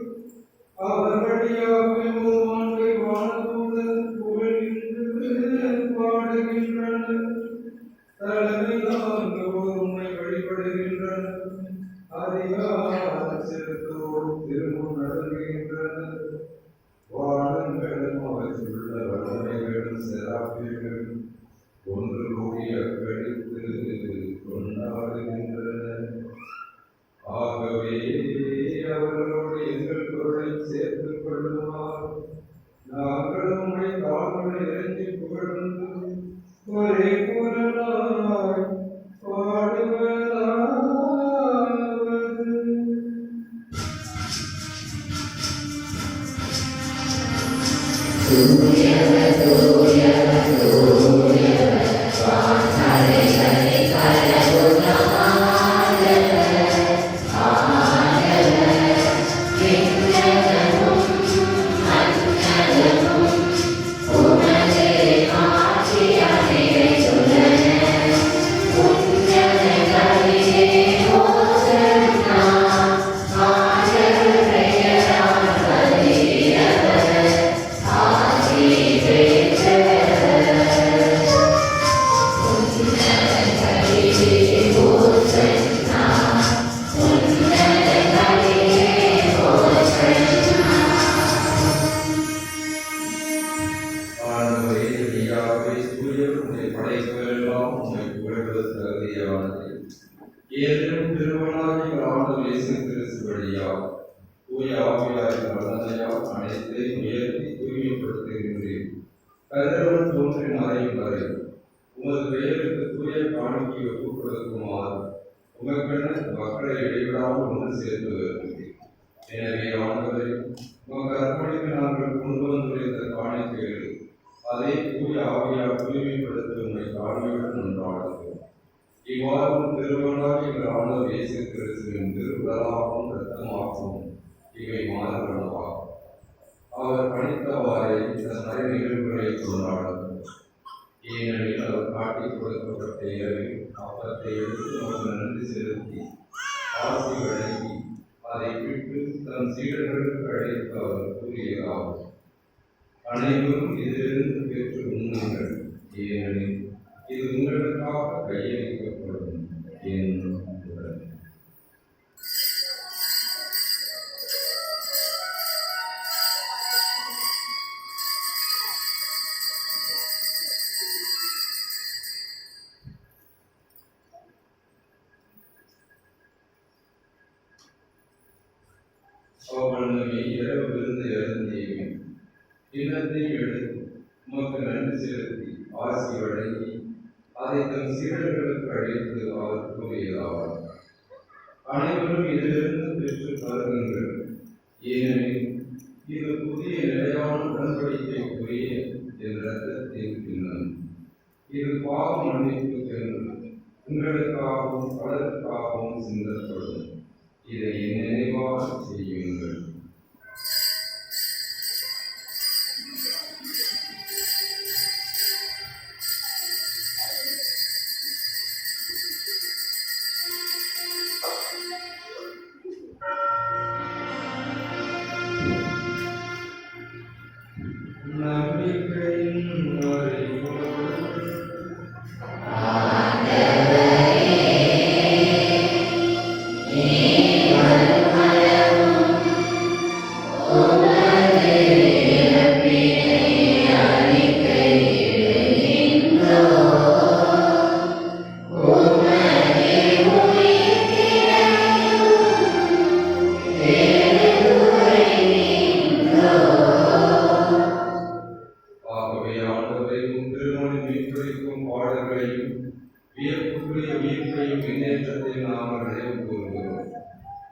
அவர் வழியாக ஆண்டை வானத்துடன் புகழ்கின்ற பாடுகின்றனர். தலைமை தாங்குவோர் உம்மை வழிபடுகின்றனர். அதிகாரம் செலுத்துவோர் திரும்ப நடங்குகின்றனர். வானங்களும் அவற்றுள்ள வல்லமைகளும் செராப்பீர்களும் ஒன்று கூடி அக்கடித்து கொண்டாடுகின்றனர். ஆகவே அவர்களோடு எங்கள் குரலை சேர்த்துக் கொள்ளுமாறு நாங்கள் உம்மை தாழ்வுகளை இறங்கி புகழ்ந்து ஒரே குரலாய் பாடுவதாவது. ஏதேனும் திருமணாகி ஆண்டவர் இயேசு கிறிஸ்து வழியாக தூய ஆவியாரின் வல்லமையால் அனைத்தையும் உயர்த்தி தூய்மைப்படுத்துகின்றேன். கதிரவன் தோன்றி மறையும் வரை உமது பெயருக்கு தூய காணிக்கை ஒப்புக் கொடுக்குமாறு உமக்கென மக்களை இடைவிடாமல் ஒன்று சேர்த்து வருகிறேன். எனவே ஆண்டவரை உமக்கு அர்ப்பணித்து நாங்கள் கொண்டு வந்துள்ள இந்த காணிக்கைகளை அதை தூய ஆவியால் தூய்மைப்படுத்த உண்மை தாழ்மையுடன் ஒன்றாடுகிறோம். இவ்வாறு திருவள்ளாக எங்கள் ஆண்டவர் இயேசு கிறிஸ்துவின் திருவிழாவும் இரத்தமாகவும் இவை மாறுபடுவாகும். அவர் பணித்தவாறே இந்த மறை நிகழ்வுகளை கொண்டாடுகிறோம். ஏனெனில் அவர் காட்டிக் கொடுக்கப்பட்ட இரவில் அப்பத்தை எடுத்து நமக்கு நன்றி செலுத்தி ஆசி வழங்கி அதை விட்டு தம் சீடர்களுக்கு அழைத்து அவர் கூறியதாகும். அனைவரும் இதிலிருந்து பெற்று உண்ணுங்கள், ஏனெனில் இது உங்களுக்காக கையளிக்கப்படும் என் உடல். அவர்களுமே இரவு விருந்து எழுந்தியவன் கிண்ணத்தையும் எடுத்து உமக்கு நன்றி செலுத்தி ஆசி வழங்கி அதை தம் சீடர்களுக்கு அழைத்து அவர் கூறியதாவார். அனைவரும் இதிலிருந்து பெற்று பருகுங்கள், ஏனெனில் இது புதிய நிலையான உடன்படிக்கைக்குரிய என் இரத்தத்தின் கிண்ணம். இது பாவ மன்னிப்புக்கென்று உங்களுக்காகவும் பலருக்காகவும் சிந்தப்படும். இதை என் நினைவாக செய்யுங்கள். நம்பிக்கையின் அறிவோடு நீ வருமளவும்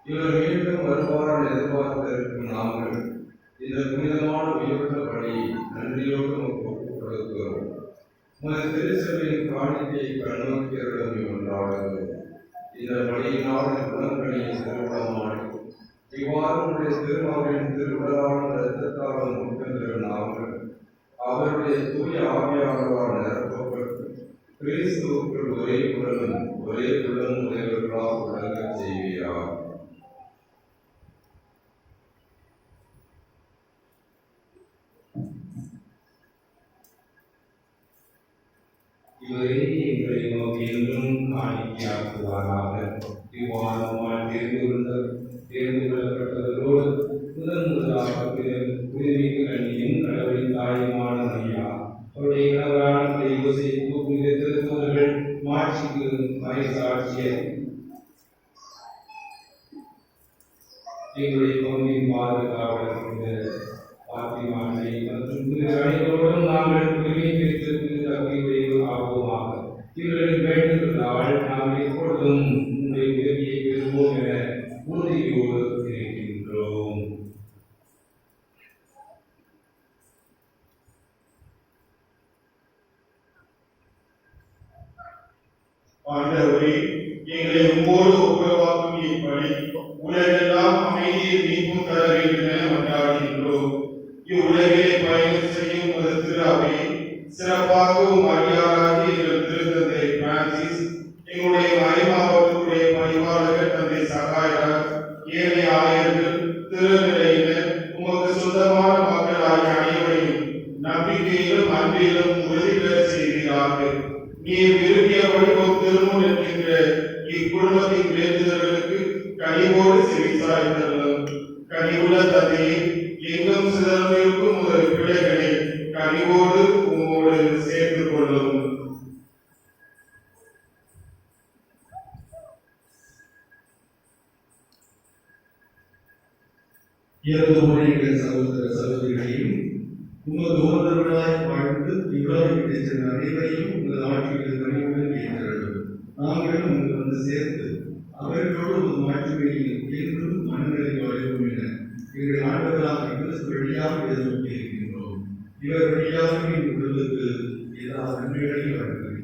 இவர் மீண்டும் வருவார் எதிர்பார்த்திருக்கும் நாங்கள் இந்த புனிதமான உயிருள்ள பணியை நன்றியோடு ஒப்புக் கொடுக்கிறோம். உமது திருச்சபையின் காணிக்கையை கண்ணோக்கியருடன் ஒன்றாடுகிறோம். இந்த பணியினால் குணங்களையும் திருவிழமாடி இவ்வாறு உடைய திருமாவின் திருவிழாவின் இரத்தத்தாலும் முன்கொண்டிருந்த நாங்கள் அவருடைய தூய ஆவியாளரால் நிரப்பப்பட்டு கிறிஸ்துவுக்குள் ஒரே குரலும் ஒரே குலம் உடையவர்களாக விளங்கச் செய்வீரார். இவரே எங்களை நோக்கி என்றும் காணிக்கையாக்குவாராக. இவ்வாறு தேர்ந்து கொள்ளப்பட்டவர்களோடு முதலாக புதுமைக்கு கண்ணியும் கடவுளின் தாயுமான மரியா அவருடைய கணவரான யோசேப்பு புனித திருத்தூதர்கள் மாட்சிக்கு மறைசாட்சியை எங்களுடைய பகுதியின் பாதுகாவலர் புனித பாத்திமானை மற்றும் புனித அனைவரோடும் நாங்கள் புதுமை பெற்று தகுதியுடைய ஆகுவோமாக. இவர்களின் வேண்டுதலால் நாம் எப்பொழுதும் உங்களுடைய உதவியை பெறுவோம் என உறுதியோடு இருக்கின்றோம். ஆண்டவரே, எங்களை உம்மோடு ஒப்புரவாக்கும் இப்படி உலகெல்லாம் அமைதியை மீட்பும் தர வேண்டும் என கொண்டாடுகின்றோம். இவ்வுலகிலே பயணம் செய்யும் ஒரு திரு அவை சிறப்பாகவும் அடியாராகி எங்கள் திருத்தந்தை பிரான்சிஸ், எங்களுடைய மறைமாவட்டத்துடைய பணிவாளர்கள் தந்தை சகாயர், ஏழை ஆயர்கள், திருநிலையினர், உமக்கு சொந்தமான மக்கள் ஆகிய அனைவரையும் நம்பிக்கையிலும் அன்பிலும் உறுதி பெற செய்கிறார்கள். நீர் விரும்பியபடி திருமுன் என்கின்ற இக்குடும்பத்தின் வேண்டுதல்களுக்கு கனிவோடு செவிசாய்த்தருளும். கனிவுள்ள தந்தையை எங்கும் சிதறந்திருக்கும் ஒரு பிள்ளைகளை கனிவோடு உம்மோடு சேர்த்து கொள்ளும். எங்கள் சகோதர சகோதரிகளையும் உமது ஓதர்களாய் வாழ்ந்து இவ்வாறு சென்ற அனைவரையும் உங்கள் ஆட்சியில் கனிவுடன் ஏற்றலும். நாங்களும் உங்கள் வந்து சேர்ந்து அவர்களோடு ஒரு மாற்றுமையில் என்றும் மனநிலை வாழ்வோம் என எங்கள் ஆண்டவராக கிறிஸ்து வழியாக எதிர்நோக்கி இருக்கின்றோம். இவர் வழியாக என் உடலுக்கு எல்லா நன்மைகளையும் வழங்குகிறேன்.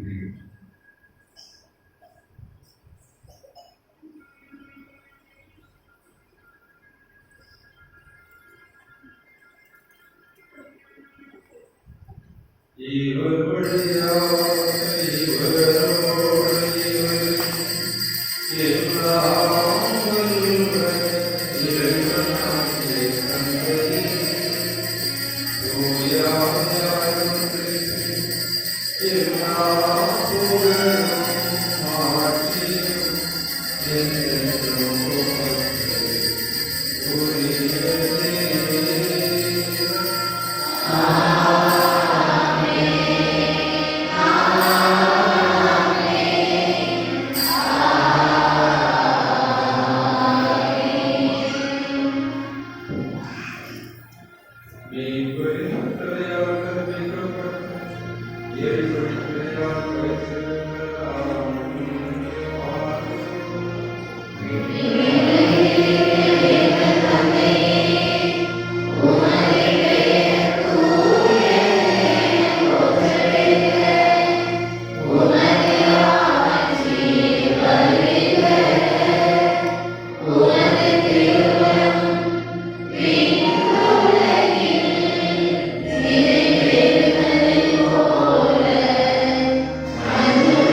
Amen.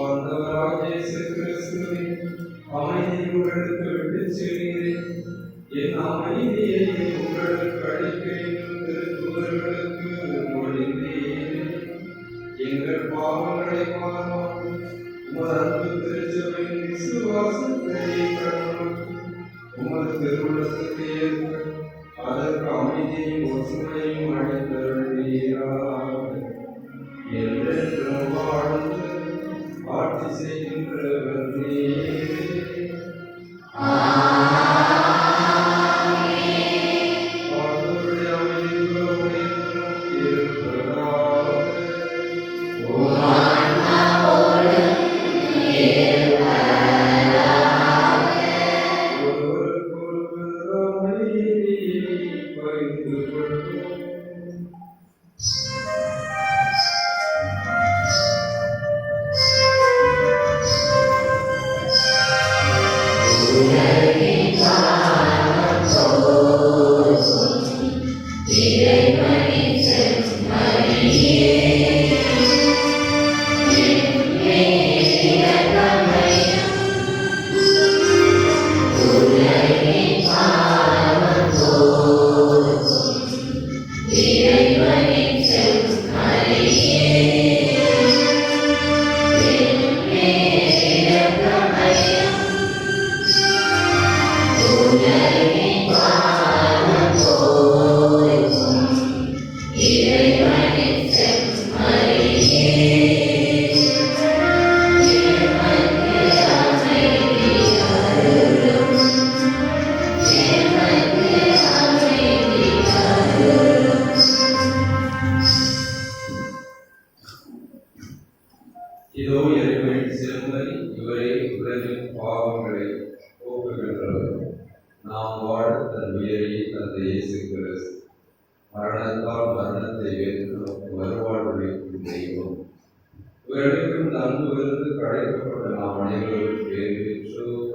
ஆண்டவராகிய இயேசு கிறிஸ்துவே, அமைதியை உங்களுக்கு விட்டுச் செல்கிறேன். என் அமைதியை உங்களுக்கு அளிக்கிறேன் என்று திருத்தூதர்களுக்கு மொழிந்தீரே. எங்கள் பாவங்களை பாராமல் உமது அன்பு திருச்சபையின் விசுவாசத்தை கருணாக்கி உமது திருவுள்ளத்துக்கு ஏற்ப அதற்கு அமைதியையும் ஒற்றுமையும் அளித்தருளீராக. என்றென்றும் வாழ்ந்து ஆட்சி செய்கின்றவர் நீரே. ஆண்டவருடைய அமைதி உங்களுடைய இருப்பதாக. ஒருவருக்கொருவர் அமைதியை பகிர்ந்து கொள்வோம். இதோ இறைவனின் செம்மறி, இவரே உலகின் பாவங்களை போக்குகின்றவர். நாம் வாழ தன் உயிரை தந்த இயேசு கிறிஸ்து மரணத்தால் மரணத்தை வென்று மறுவாழ்வளிக்கும் தெய்வம். இவர்களுக்கும் அன்பு விருந்து அழைக்கப்பட்ட நாம் அனைவரும் பேர் பெற்றோம்.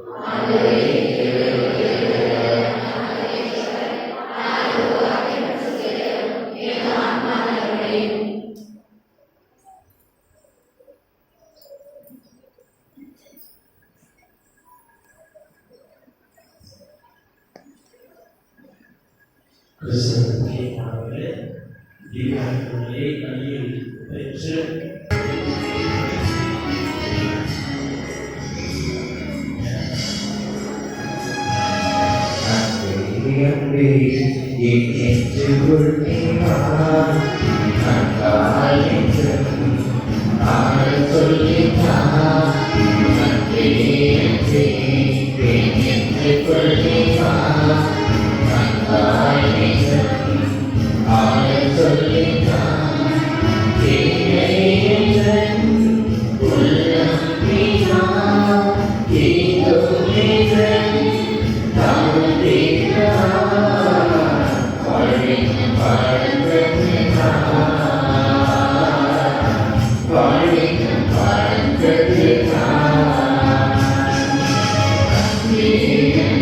கிறிஸ்துவுக்குரியவர்களே, தீபாவளியை கையில் பெற்று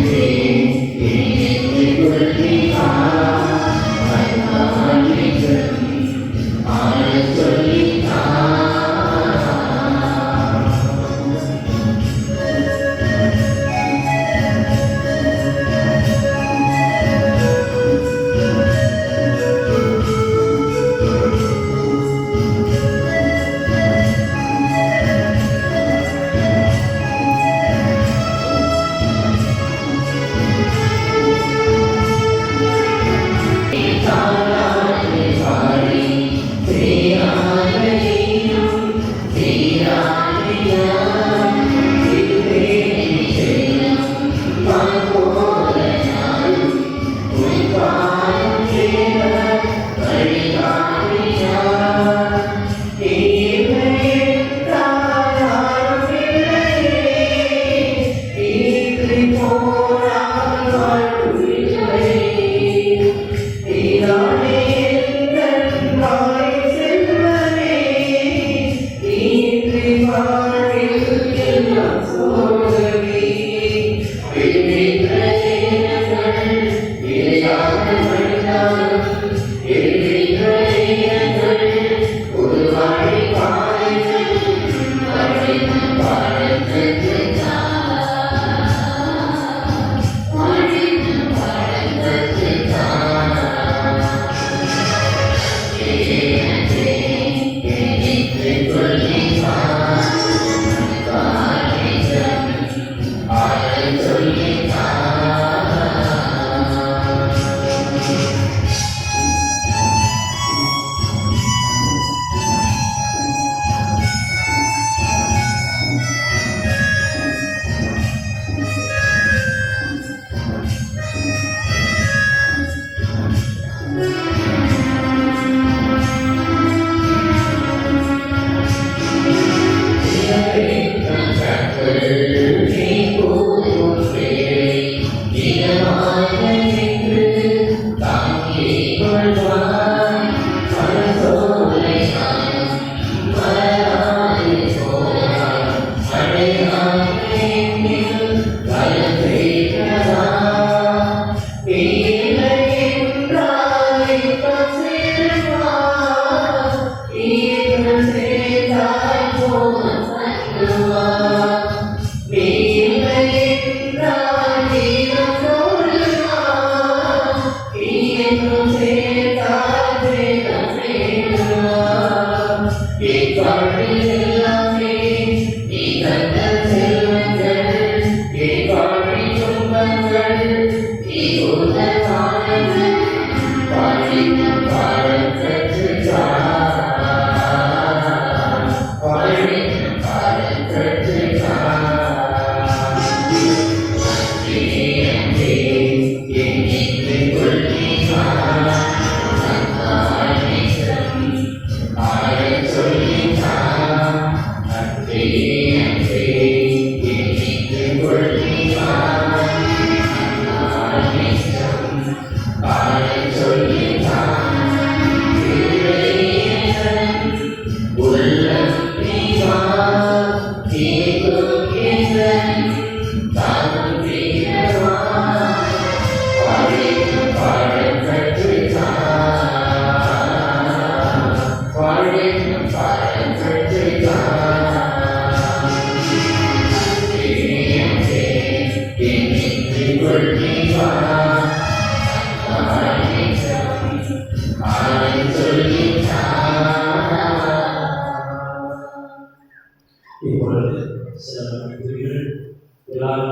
Amen.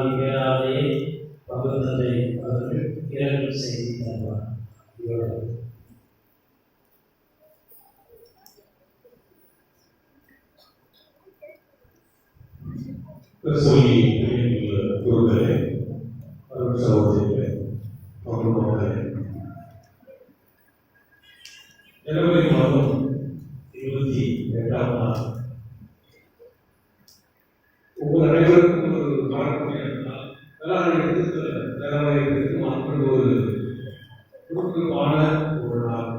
இயலாதையே பகுத்ததை அவர்கள் இரங்கல் செய்தி தருவார். சொல்லி குருக்களே, அருள் சகோதரிகளே, மகளே, ஜனவரி மாதம் 28ஆம் நாள் உங்கள் அனைவருக்கும் ஒரு மறக்கக்கூடிய நாள். வேளாண்மைக்கு மக்கள் ஒரு சுறுசுறுப்பான ஒரு நாள்.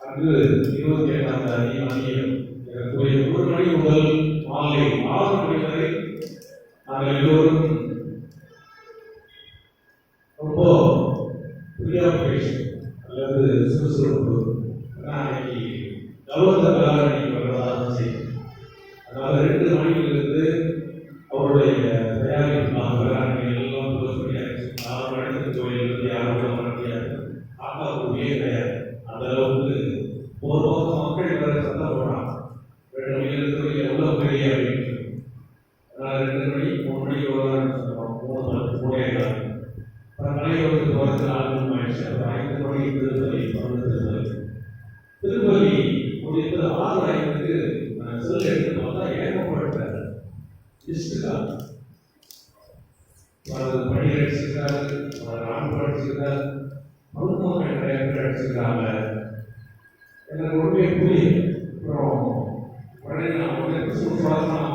அன்று 28ஆம் தேதி மதியம் ஒரு மணி முதல் மாலை 6 மணி வரை நாங்கள் எல்லோரும் ரொம்ப ப்ரியாபரேஷன் அல்லது சுறுசுறுப்பு அன்னைக்கு கவர்ந்த வேளாண்மை வர்றதாக செய்யும். அதாவது 2 மணியிலிருந்து அவருடைய தயாரிப்பு வேளாண்மை எல்லாம் க்ளோஸ் பண்ணியாச்சு. 6 மணிக்கு கோயிலிருந்து யாரும் வர முடியாது. ஆக்காக்கூடிய கிடையாது. அந்த அளவுக்கு ஒரு பக்கம் மக்கள் வர சத்தம் போடுறாங்க. 2 மணியிலிருந்து எவ்வளோ பெரிய அப்படின்னு. அதனால் 2 மணி 3 மணிக்கு வருவாங்க. 3 தலைவருக்கு போகிறது 4 மணி ஆயிடுச்சு. 5 மணிக்கு திருப்பதி முடிந்து 6:05க்கு செல் எடுத்து பார்த்தா ஏகப்பட்ட லிஸ்ட்டுக்காக பணி அடிச்சிருக்காரு, ஆண்டு அடிச்சிருக்காரு, மருத்துவமனை நிறைய பேர் அடிச்சிருக்காங்க. எனக்கு ஒன்றுமே புரியல. அப்புறம் உடனே நான் உடனே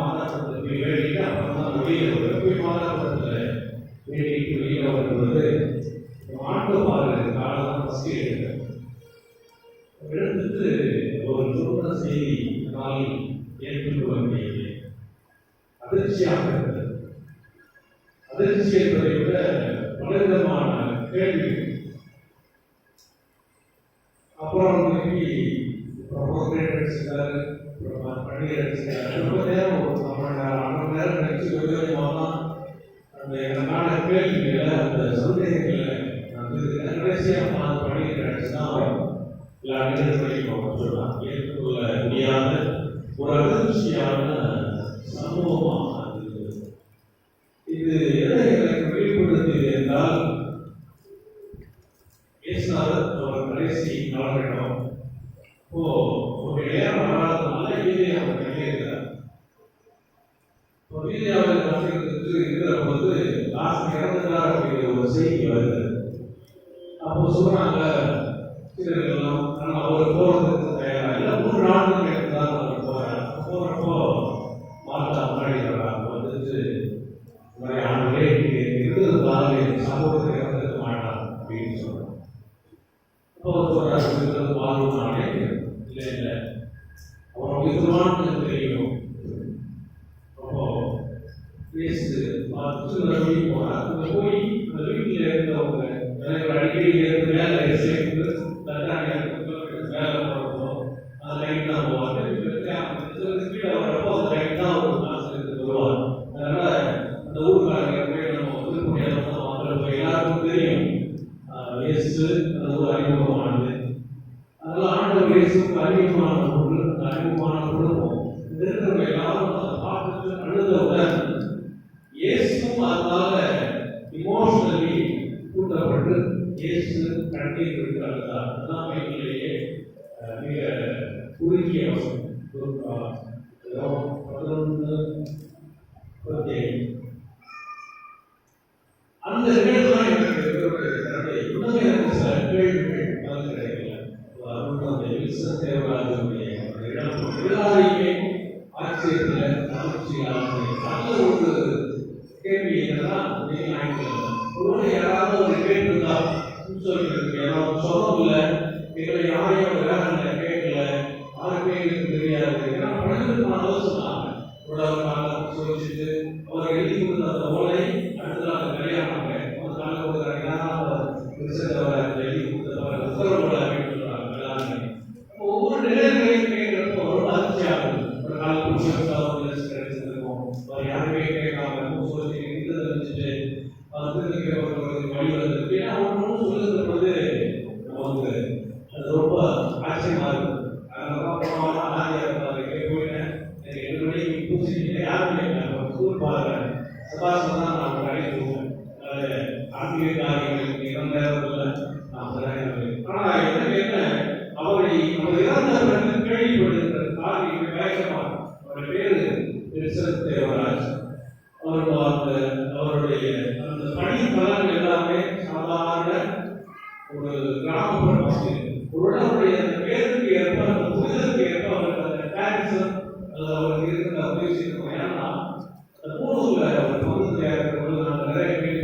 மாதாபுரத்தில் போய் வேடிட்டு அப்புறம் தான் வெளியில் போய் மாதாபுரத்தில் வேடிட்டு வெளியில் வரும்போது ஆட்டோ பாரு காலதான் ஃபஸ்ட்டு எடுத்துட்டு ஒரு சொன்ன செய்தி என்னால் ஏற்றுக்கொள்ள முடியவில்லை. அதிர்ச்சியாக இருந்தது. அதிர்ச்சி என்பதை விட பலவிதமான கேள்வி. அப்புறம் திரும்பி அடிச்சிருக்காரு, பண்டிகை அடிச்சிருக்காரு. ரொம்ப நேரம் ஒரு 1 மணி நேரம் கழிச்சு கொஞ்சமாக தான் அந்த எனக்கான கேள்விகளை அந்த சந்தேகங்களை கடைசியாக பண்டிகை அடிச்சு தான் ஏற்றுக்கொள்ள முடியாத ஒரு அதிர்ச்சியான சம்பவமாக இருந்தது. இது எதை எனக்கு வெளிப்படுத்தியது என்றால், அவர் கடைசி காலகட்டம் ஒரு நேரம் வராதனால வீதியை அவர் வெளியேறார். வீதியாவில் இருக்கிற போது லாஸ்ட் இறந்துட்டார் அப்படிங்கிற ஒரு செய்தி வருது. அப்போ சொல்றாங்க சீரர்கள்லாம் அவர் போறதுக்கு தயாராக இல்லை. 3 நாட்கள் கேட்டு தான் அவர் போறார். போறப்போ மாதா முன்னாடி வர்றாங்க. வந்துட்டு ஆண்டுகளே இருந்ததுனால சமூகத்தை இறந்துக்க மாட்டான் அப்படின்னு சொல்றாங்க. அப்போ சொல்றாரு வாழ்வுனாலே இல்லை இல்லை அவன் விதமானது தெரியும். அப்போ பேசு பார்த்து போறார். அங்கே போய் அந்த வீட்டில் இருந்தவங்க அடிக்கடி இருந்து வேலை சேர்ந்து தட்டாங்க வேலை போகிறோம். அந்த லைட் தான் போவாங்க. கீழே வரப்போ அந்த லைட் தான் ஒரு காசு எடுத்து வருவாங்க. அதனால அந்த ஊருக்காரங்க போய் நம்ம திருப்பூர் மக்கள் போய் எல்லாருக்கும் தெரியும் இயேசு அந்த ஊர் அறிமுகமானது. அதெல்லாம் ஆண்டவர் இயேசுக்கு அறிமுகமான பொருள், அந்த அறிமுகமான குடும்பம் இருக்கிறவங்க எல்லாரும் அதை பார்த்துட்டு அழுதவுடன் இயேசுவும் அதனால இமோஷனலி கூட்டப்பட்டு இயேசு கண்ணீர் விட்டு அழுதார். அதுதான் பைபிளிலேயே மிக குறுகிய வசனம். 11:37. அந்த நிகழ்வுதான் எனக்கு இன்னும் எனக்கு சில கேள்விகள் பதில் கிடைக்கல. தேவராஜனுடைய எல்லாரையுமே ஆச்சரியத்தில் மகிழ்ச்சியாக நல்ல ஒரு கேள்வி என்னன்னா, ஒருவேளை யாராவது ஒரு கேட்டிருந்தா சொல்லும் இல்லை, எங்களை யாரையும் வேலை கேட்கல, யாருமே எங்களுக்கு தெரியாது. ஏன்னா பழக்கமான சொன்னாங்க. சொல்லிட்டு அவர் எழுதி கொடுத்த அந்த ஓலை அடுத்த நாள் கல்யாணம் ஒரு நாள் ஒரு எழுதி கொடுத்த உத்தரவுகளை அப்படின்னு சொல்றாங்க எல்லாருமே. ஒவ்வொரு நிலைகளையும் கேட்கிறப்போ ரொம்ப அதிர்ச்சியாகும். ஒரு நாள் கிடைச்சிருக்கும், யாருமே கேட்காம சொல்லி வச்சுட்டு வழி வந்திருக்கு. ஏன்னா ஒன்று சொல்லுகிற பொழுது நமக்கு அது ரொம்ப ஆச்சரியமா இருக்கும். அதனாலதான் போன ஆதியாக போயிட்டேன். எனக்கு 2 மணிக்கு பூச்சி யாருமே ஸ்கூல் பாருங்க சபாசனா அறிவோம் ஆன்மீக காரியங்களுக்கு இறந்தவர்கள் நாம் ஆனா என்ன கேட்க அவர் இறந்த பிறகு கேள்விப்படுகிற காரியங்கள் பயங்கரமாக அவர் பேரு எலிசபெத் தேவராஜ். அவருடைய அந்த பணி பலன் எல்லாமே சாதாரண ஒரு கிராமப்புற மக்கள் உடனுடைய அந்த பேருக்கு ஏற்ப அந்த புரிதலுக்கு ஏற்ப அவருக்கு அந்த டாக்ஸம் அவருக்கு இருக்கிற முயற்சி இருக்கும். ஏன்னா அந்த பூர்வத்தில் அவர் பகுதியில் இருக்கிறவங்க நாங்கள் நிறைய பேர்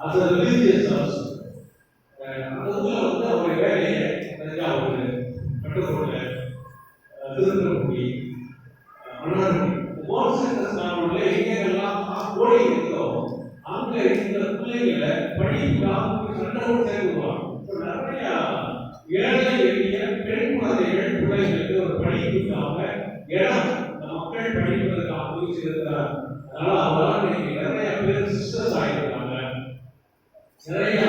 அது ரிலீஜியஸ் ஆல்சோ அந்த ஊரில் வந்து அவருடைய வேலையை தஞ்சாவூர், கட்டுக்கோட்டை, திருத்துறைப்பூண்டி, மன்னார்குடி போர் சென்டர்ஸ் நாடுகளில் எங்கெல்லாம் ஓடி இருக்கிறோம் அங்க இந்த பிள்ளைகளை படிப்புக்காக சண்டோடு சேர்ந்துருவாங்க. நிறைய ஏழை எளிய பெண் குழந்தைகள் பிள்ளைகளுக்கு ஒரு படிப்புக்காக இடம் மக்கள் படிப்பதற்காக முயற்சி இருக்கிறார். அதனால அவரால் நிறைய பேர் சிஸ்டர்ஸ் ஆகியிருக்காங்க. நிறைய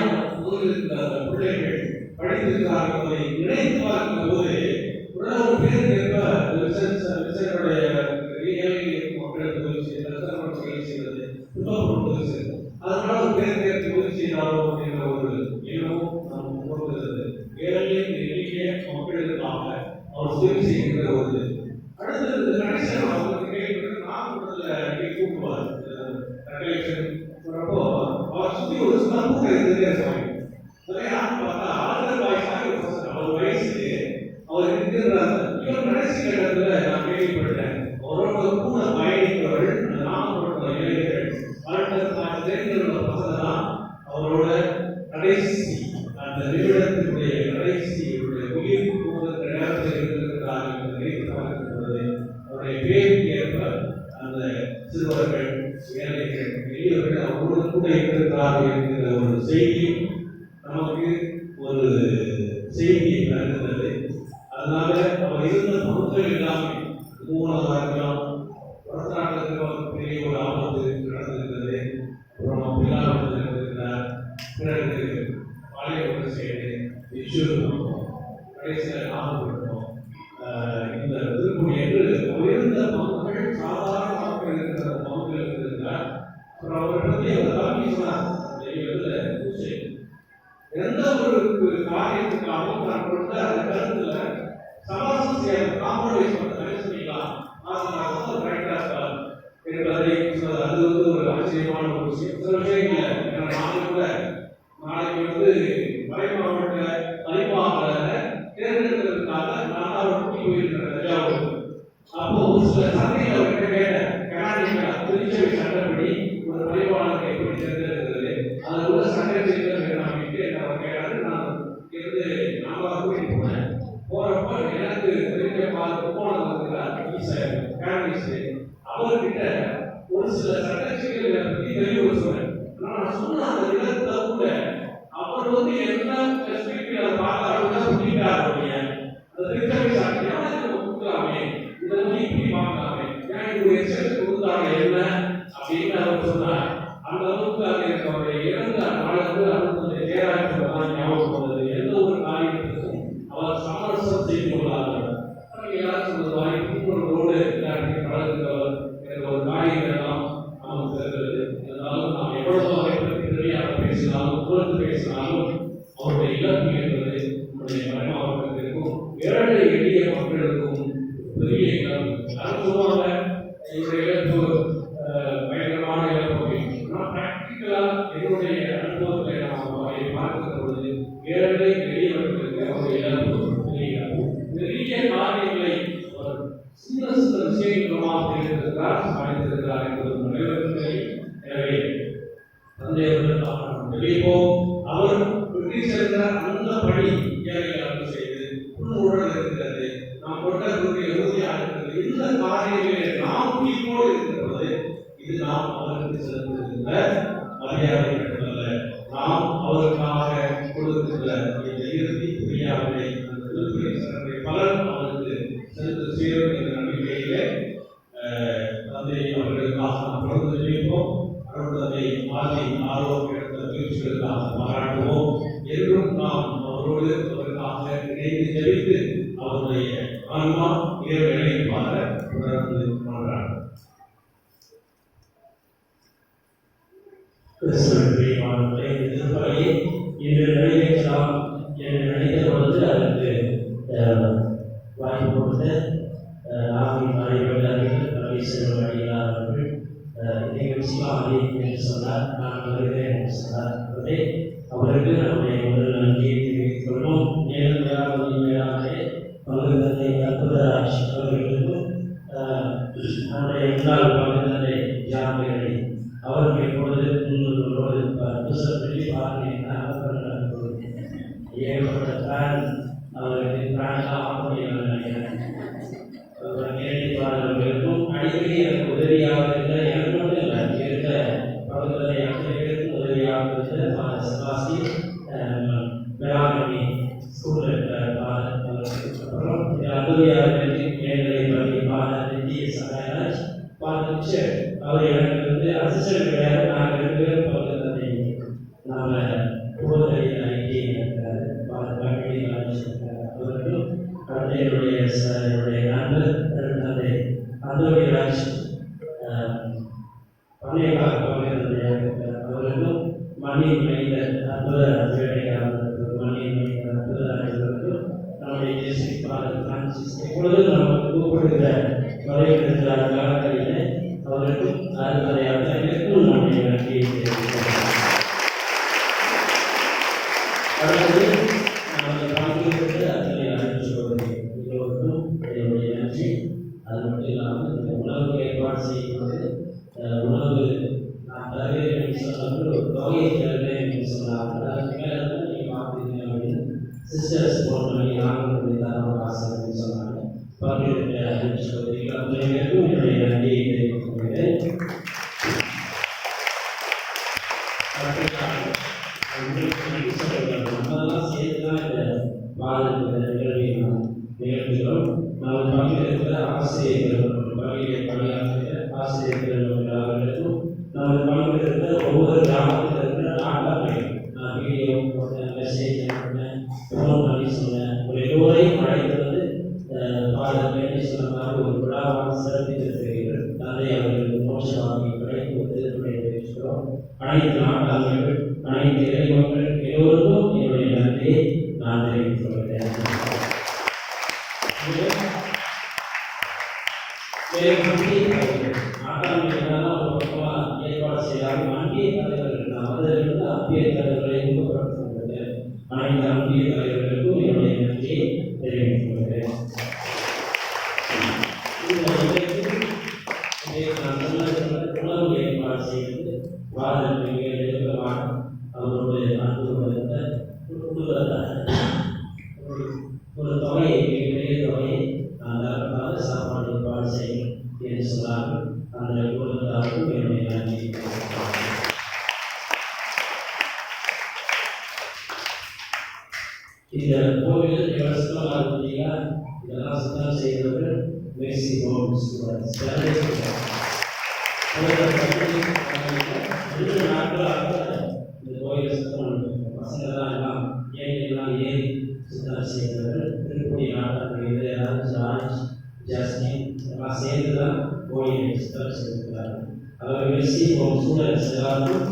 ஊரில் இருக்கிற பிள்ளைகள் படித்திருக்கிறார்கள் என்பதை நினைத்து பார்க்கிற போது உலக பேருக்கு ஏற்ப மக்களுக்கு உதவி செய்கிறது, உதவி செய்கிறது. அதனால ஒரு பேருக்கு உதவி செய்தாரோ அப்படிங்கிற ஒரு எண்ணமும் நாம் கொண்டிருக்கிறது. ஏழை எளிய மக்களுக்காக அவர் உதவி செய்கிற ஒரு அடுத்தது கடைசியாக அவங்களுக்கு கேட்கிறது நாகப்பட்டினத்தில் கூப்பிடுவார் வரப்போ அவர் சுற்றி ஒரு சிறப்பு இருந்துட்டே இருப்பாங்க. யாருன்னு பார்த்தா ஆளுநர் வாய்ஸ் அவர் வயசுக்கு அவர் இருக்கிறார். இவர் கடைசி கட்டத்துல நான் கேள்விப்பட்டேன் அவரோட கூட பயணித்தவர்கள் அந்த நாகப்பட்டினம் இளைஞர்கள் தெரிந்துள்ள பசங்க தான் அவரோட கடைசி அந்த நிமிடத்தினுடைய கடைசி உயிர் போவதற்கு நேரத்தில் இருந்திருக்கிறார்கள் என்று நினைத்து பார்க்கப்படுவது அவருடைய பேருக்கு ஏற்ப அந்த சிறுவர்கள், ஏழைகள், எளியவர்கள் அவரோடு கூட இருக்கிறார்கள் என்கிற ஒரு செய்தி நமக்கு ஒரு செய்தியை தருகிறது. அதனால அவர் இருந்த பொருட்கள் எல்லாமே மூலமாக இருக்கலாம். வடநாட்டில் பெரிய ஒரு ஆபத்து நடந்திருக்கிறது. அப்புறம் பிள்ளாளர் இருக்கிறார், பிறகு பாளையப்பட்ட சைடு கடைசியில் நாகப்பட்டினம் இந்த திருப்பூர் என்று உயர்ந்த மக்கள் சாதாரண மக்கள் இருக்கிற மக்கள் இருக்கிறார். அப்புறம் அவரை பற்றி அவர் தலைமை சொன்னார். எந்த ஒரு காரியத்துக்காகவும் நான் கொடுத்த அந்த கருத்துல சமாசம் செய்ய காம்ப்ரமைஸ் பண்ண பண்ணிக்கலாம் என்பதை அது வந்து ஒரு ஆச்சரியமான ஒரு விஷயம். சில விஷயங்கள் இல்லை. நாளைக்கு கூட நாளைக்கு வந்து மறை மாவட்ட பதிப்பாளரை தேர்ந்தெடுக்கிறதுக்காக நான் அவர் கூட்டி போயிருக்கிறேன் தஞ்சாவூர். அப்போ ஒரு சில சந்தைகள் அவர்கிட்ட கேட்டேன் திருச்சபை சட்டப்படி ஒரு பதிப்பாளரை எப்படி தேர்ந்தெடுக்கிறது அதில் உள்ள சட்ட செய்திகள் அப்படின்ட்டு அவர் கேட்டாரு. நான் இருந்து நாம கூட்டிட்டு போனேன். போறப்ப எனக்கு தெரிஞ்ச அவர்கிட்ட ஒரு சில சட்டச்சிகளை பற்றி தெளிவு சொன்னேன். நான் சொன்ன அந்த இடத்துல கூட அவர் வந்து என்ன ஸ்பெசிபிக் பார்த்தாலும் சொல்லிட்டார். அந்த திருச்சபை சாட்சியா கொடுக்கலாமே, இதை வந்து இப்படி பார்க்கலாமே, ஏன் ஒரு எக்ஸஸ் கொடுத்தாங்க என்ன அப்படின்னு அவர் சொன்னார். அந்த அளவுக்கு அது எனக்கு அவருடைய இறந்த நாளுக்கு அவருடைய ஜெயராஜன் ஞாபகம் வந்தது. எந்த ஒரு காரியத்திற்கும் அவர் சமரசம் செய்து கொள்ளாதவர். எல்லாரும் சொல்வது வாய்ப்புகளோடு பழகுகிறவர் என்ற ஒரு காரியங்கள் எல்லாம் நமக்கு தெரிகிறது. அதனால நாம் எவ்வளவு அவரை பற்றி தெரியாத பேசினாலும் புகழ்ந்து பேசினாலும் அவருடைய இலக்கு என்பது நம்முடைய மறை மாவட்டத்திற்கும் ஏழை எளிய மக்களுக்கும் பெரிய இழப்பு. யாரும் சொல்லுவாங்க இவருடைய இழப்பு பயங்கரமான இழப்பு. ஆனால் பிராக்டிக்கலா என்னுடைய அனுபவத்தை நாம் அதை பார்க்கிற பொழுது ஏழை எளியவர்களுக்கு அவருடைய இழப்பு பெரிய இழப்பு. பெரிய காரியங்களை சின்ன சின்ன விஷயங்களாக செய்திருக்கிறார், சாதித்திருக்கிறார் என்பது அனைவருக்கும். எனவே தந்தையவர்கள் வெளிப்போம். அவர் வெற்றி சென்ற அந்த பணி ஏழைகளுக்கு செய்து உடல் இருக்கிறது. நாம் கொண்டக்கூடிய உறுதியாக இருக்கிறது. இந்த காரியங்களை நாம் தீர்ப்போடு இருக்கிறது. இது நாம் அவருக்கு செலுத்துகின்ற மரியாதை மட்டுமல்ல, நாம் அவருக்காக கொடுக்கின்ற இந்த இறுதி பிரியாவினை அந்த திருப்பதி சரத்தை பலன் அவருக்கு செலுத்த சேரும் என்ற நம்பிக்கையிலே தந்தை அவர்களுக்காக நாம் தொடர்ந்து ஜெபிப்போம். அருள்தந்தை மாறி ஆரோக்கிய முயற்சிகளுக்காக பாராட்டுவோம். என்றும் நாம் அவரோடு அவருக்காக இணைந்து ஜெபித்து அவருடைய ஆன்மா இறைவனை பார தொடர்ந்து பாராட்டுவோம். கிறிஸ்துவின் பிரியமானவர்களே, இந்த திருப்பலியை இன்று நிறைவேற்றலாம் என்று நினைத்த பொழுது அதற்கு வாய்ப்பு கொடுத்த நாவின் மறைவர்கள் கணேசன் அடிகளார் அவர்கள் நிகழ்ச்சியாக அறிவிக்கும் என்று சொன்னார். நான் வருகிறேன் என்று சொன்னார். அவருக்கு நம்முடைய முதல் நன்றியை தெரிவித்துக் கொள்வோம். மேலும் மேலாளரே பங்கு தந்தை அற்புதராஜ் அவர்களுக்கும் நம்முடைய முன்னாள் பங்கு தந்தை ஜாமிகளை அவர்கள் இப்பொழுது முன்னோடு புதுசப்பள்ளி ஏகப்பட்ட பிரான் அவருக்கு பிராணெல்லாம் ஆப்படியாக நினைக்கிறேன். நேரடிப்பாளர்களுக்கும் அடிக்கடி எனக்கு உதவியாக இருந்த, எனக்கு மட்டும் இல்லை, இருந்த பகுதிகளை அத்தனை பேருக்கும் உதவியாக இருந்த சபாசி வேளாங்கண்ணி ஸ்கூலில் அப்புறம் அனுதியாக மேல்நிலை பள்ளி நித்திய சகாயராஜ் பிக்சர் அவர் எனக்கு வந்து அசிஸ்டன்ட் கிடையாது. நாங்கள் 2 பேரும் பகுதி தந்தை நாம் போதனை ஐடி இருக்கிறார் அவர்களும் என்னுடைய நண்பர் தந்தை அந்தோனிராஜ் பள்ளியக்காக அவர்களும் மண்ணின் மைந்தர் அற்புத மண்ணின் மைந்தர் அற்புதராஜர்களுக்கும் நம்முடைய தேசிய பாதர் பிரான்சிஸ் எப்பொழுதும் நமக்கு கூப்பிடுகிற வரையிருக்கிறார் காலங்களில் அவருக்கும் அறுபதை அத்தனைக்கும் நம்முடைய நன்றியை தெரிவிக்கிறோம். அடுத்தது நமது பங்கிலிருந்து அத்தனை அறிவிச்சு கொள்கிறேன். எல்லோருக்கும் என்னுடைய நன்றி. அது மட்டும் இல்லாமல் இந்த உணவு ஏற்பாடு செய்யும்போது உணவு நான் தருகிறேன் என்று சொன்னவர்கள் ஒரு தொகையை தருகிறேன் என்று சொன்னார்கள். அதுக்கு மேலே தான் நீங்கள் பார்க்குறீங்க அப்படின்னு சிஸ்டர்ஸ் ஃபோன் பண்ணி நாங்கள் தர காசு அப்படின்னு சொன்னாங்க. பங்கிலிருந்து அறிவிச்சு கொள்கிறீர்கள். அத்தனை பேருக்கும் என்னுடைய நன்றியை தெரிவித்துக் கொள்கிறேன். நம்மளெல்லாம் சேர்த்து தான் இந்த பாதத்தில் நிகழ்வை நாம் நிகழ்த்துகிறோம். நமது பள்ளியில் இருக்கிற ஆசிரியர்கள், பள்ளியில் பணியாற்றுகிற ஆசிரியர்கள் அவர்களுக்கும் நமது பள்ளியில் இருக்கிற ஒவ்வொரு கிராமத்தில் இருக்கிற நாட்டாமைகள் நான் வீடியோ போட்டேன், மெசேஜ் பண்ணேன், ஃபோன் பண்ணி சொன்னேன். ஒரு எல்லோரையும் அழைத்து வந்து பாடல் வேண்டி சொன்ன மாதிரி ஒரு விழாவாக சிறப்பித்திருக்கிறீர்கள். தந்தை அவர்களுக்கு மோட்சமாக கிடைத்து திருப்பணியை தெரிவிக்கிறோம். அனைத்து நாட்டாமைகள், அனைத்து இறைமக்கள் எல்லோருக்கும் என்னுடைய நன்றியை நான் தெரிவித்துக் கொள்கிறேன். நாட்டாமைகளால் ஒரு பக்கமாக ஏற்பாடு செய்தாலும் அன்பிய தலைவர்கள் அவர்களுக்கு அன்பிய தலைவர்களை ஊக்கப்படுத்துகிறது. அனைத்து அன்பிய தலைவர்களுக்கும் என்னுடைய நன்றியை தெரிவித்துக் கொள்கிறேன். உணவு ஏற்பாடு செய்வது வாதம் எழுதமான அவருடைய அன்பு ஒரு தொகையை பெரிய தொகையை அந்த சாப்பாடு ஏற்பாடு செய்யும் என்று சொன்னார்கள். அந்த குடும்பத்தாருக்கும் என்னுடைய நன்றி. இந்த கோவில் எவ்வளோ இருந்தீங்களா இதெல்லாம் சுத்தம் செய்தவர்கள் மேசி ஹோம்ஸ் 2 நாட்களாக இந்த கோயிலை சுத்தம் பசங்கள்லாம் எல்லாம் ஏறி சுத்தம் செய்தவர்கள். திருப்பதி நாட்டார்கள் ஜார்ஜ் ஜாஸ்மின் எல்லாம் சேர்ந்து தான் கோயிலை சுத்தம் செய்திருக்கிறார்கள். அவர் மேசி ஹோம் ஸ்டூடெண்ட்ஸ் எல்லாருக்கும்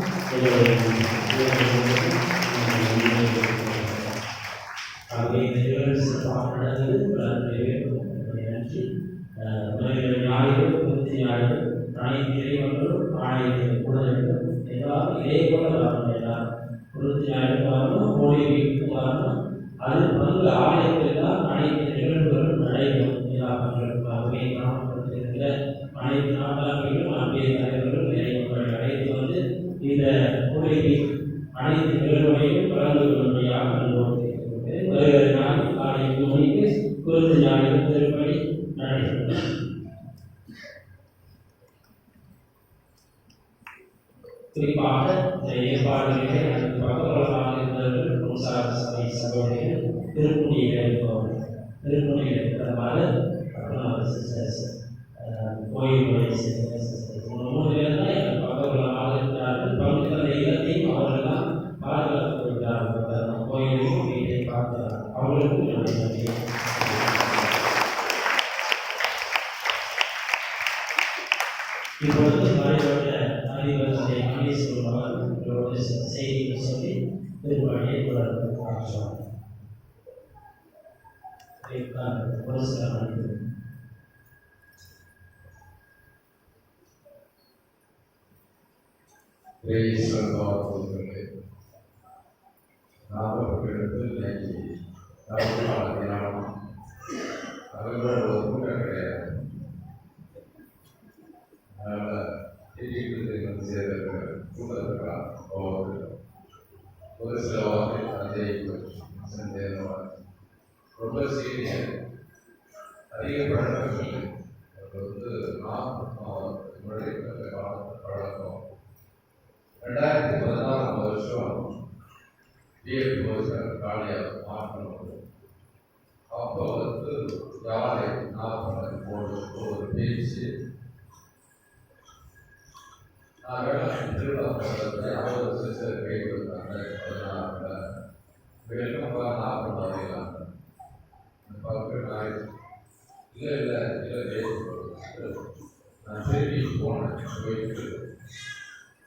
இந்த நிகழ்ச்சி சிறப்பாக நடந்தது. நன்றி. ஞாயிறு 30 ஞாயிறு அனைத்து இறைவர்களும் ஆணையத்தை கூட வேண்டும். எல்லாரும் இதே போல வரணும். எல்லாரும் 30 ஞாயிறு வரணும், ஹோலி வீக்கு வரணும். அது பங்கு ஆலயத்தில் தான் அனைத்து நிகழ்வுகளும் நடைபெறும். எல்லா பங்களுக்காகவே கிராமத்தில் இருக்கிற அனைத்து நாட்டாளர்களும் அன்பிய தலைவர்களும் இறைவர்கள் அழைத்து வந்து இந்த ஹோலி வீக் அனைத்து நிகழ்வுகளையும் கலந்து கொள்ளும்படியாக அனுபவம் வருகிற நாள் காலை 9 மணிக்கு குருத்து ஞாயிறு திருப்பணி நடைபெறும். குறிப்பாக இந்த ஏற்பாடுகளை எனக்கு பக்கபலமாக இருந்தவர்கள் முன்சார சபை சகோதரிகள் திருப்பணியில் இருப்பவர்கள், திருப்பணியில் இருக்கிறவாறு அப்புறம் சிஸ்டர்ஸ், கோயில்முறை சிஸ்டர்ஸ் 3 பேர் தான் எனக்கு பக்கபலமாக இருக்கிறார்கள். பங்கு தந்தை இல்லத்தையும் அவர்கள் தான் பாதுகாத்து கொடுக்கிறார்கள். கோயிலையும் வீட்டை பார்க்கிறார்கள். அவர்களுக்கும் என்னுடைய நன்றி. இப்பொழுது மறைவட்ட அதிபர் அதை கணேசன் அவர்களோடு செய்திகள் சொல்லி திருப்பணியை தொடர்ந்து ஆற்றுவார். ஒரு சில மணிக்கு ஒரு சில வார்த்தை அதை ரொம்ப சீனியர் அதிக பழக்கங்கள் முன்னாடி பழக்கம் 2016 வருஷம் பிஎஃப் காலியாக மாற்றணும். அப்போ யாரை ஒரு பேச்சு திருவிழா சிஸ்டர் கை கொடுத்தாங்க. வெள்ளப்பா நாற்பது வரையிலாம் இல்லை நான் திரும்பி போனேன். போயிட்டு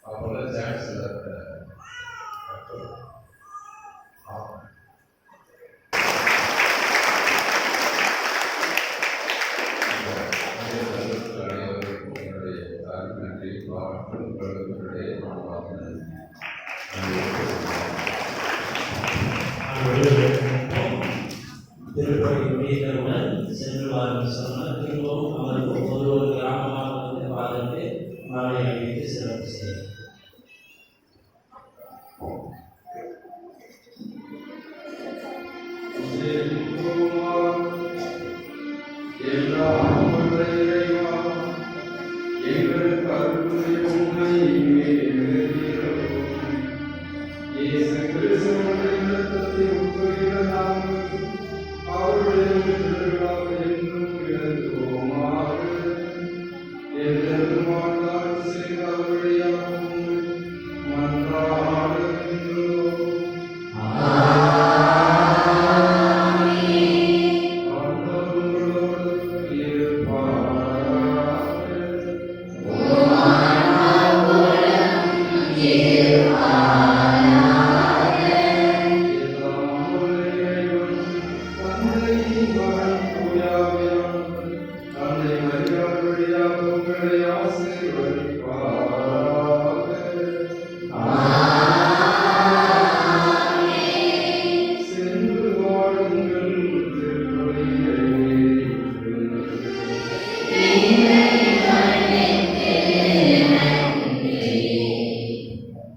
அப்போல்லாம் சான்ஸில் திருப்பதி முடிந்தவுடன் சென்று வாருங்கள் சொன்னால் திரும்பவும் அவருக்கு ஒரு கிராமமாக வந்து பார்த்து மாலை அணிவித்து சிறப்பு செய்யும்.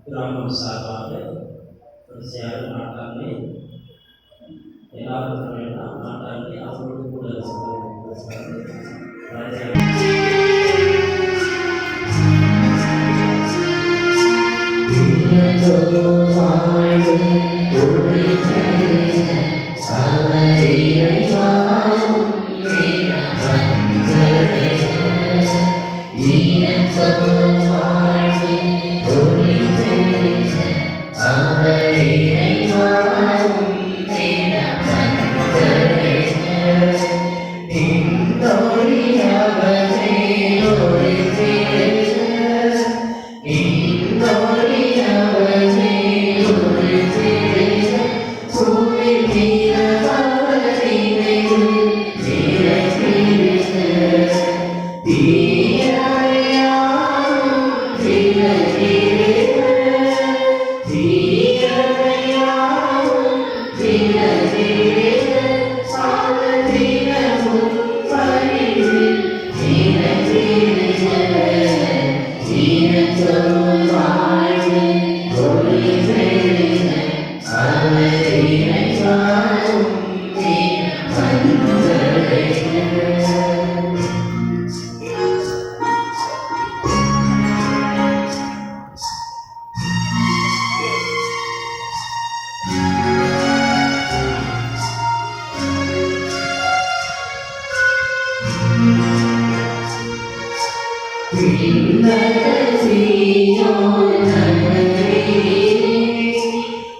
கிராமம் சார்பாக சேர நாட்டாண்மை எல்லாருக்கும் வேண்டாம். நாட்டாண்மை அவரோடு கூட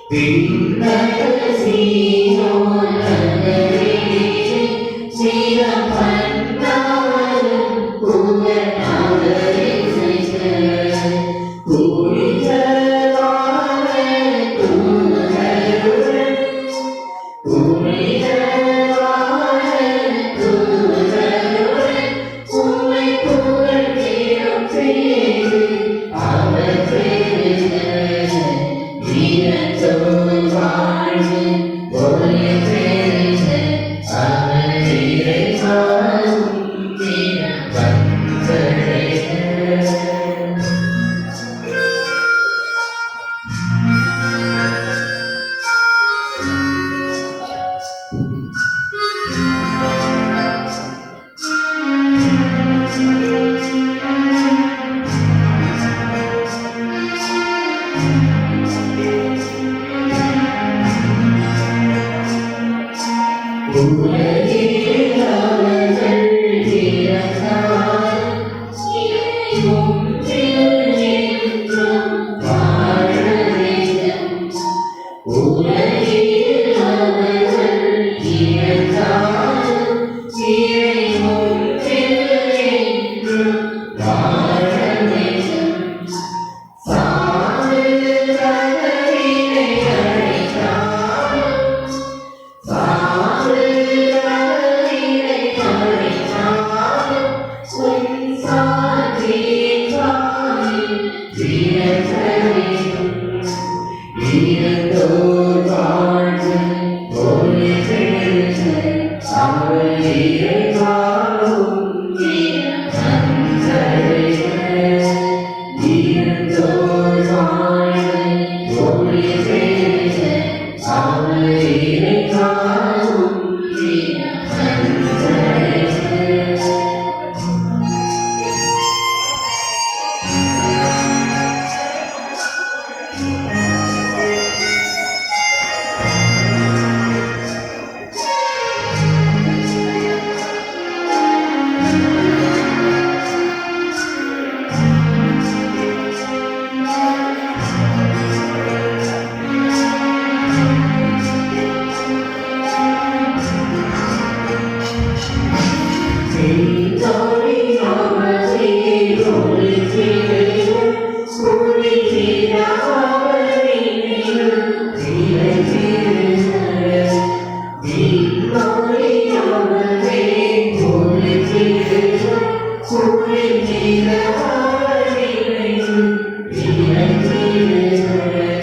Pindah ke sini.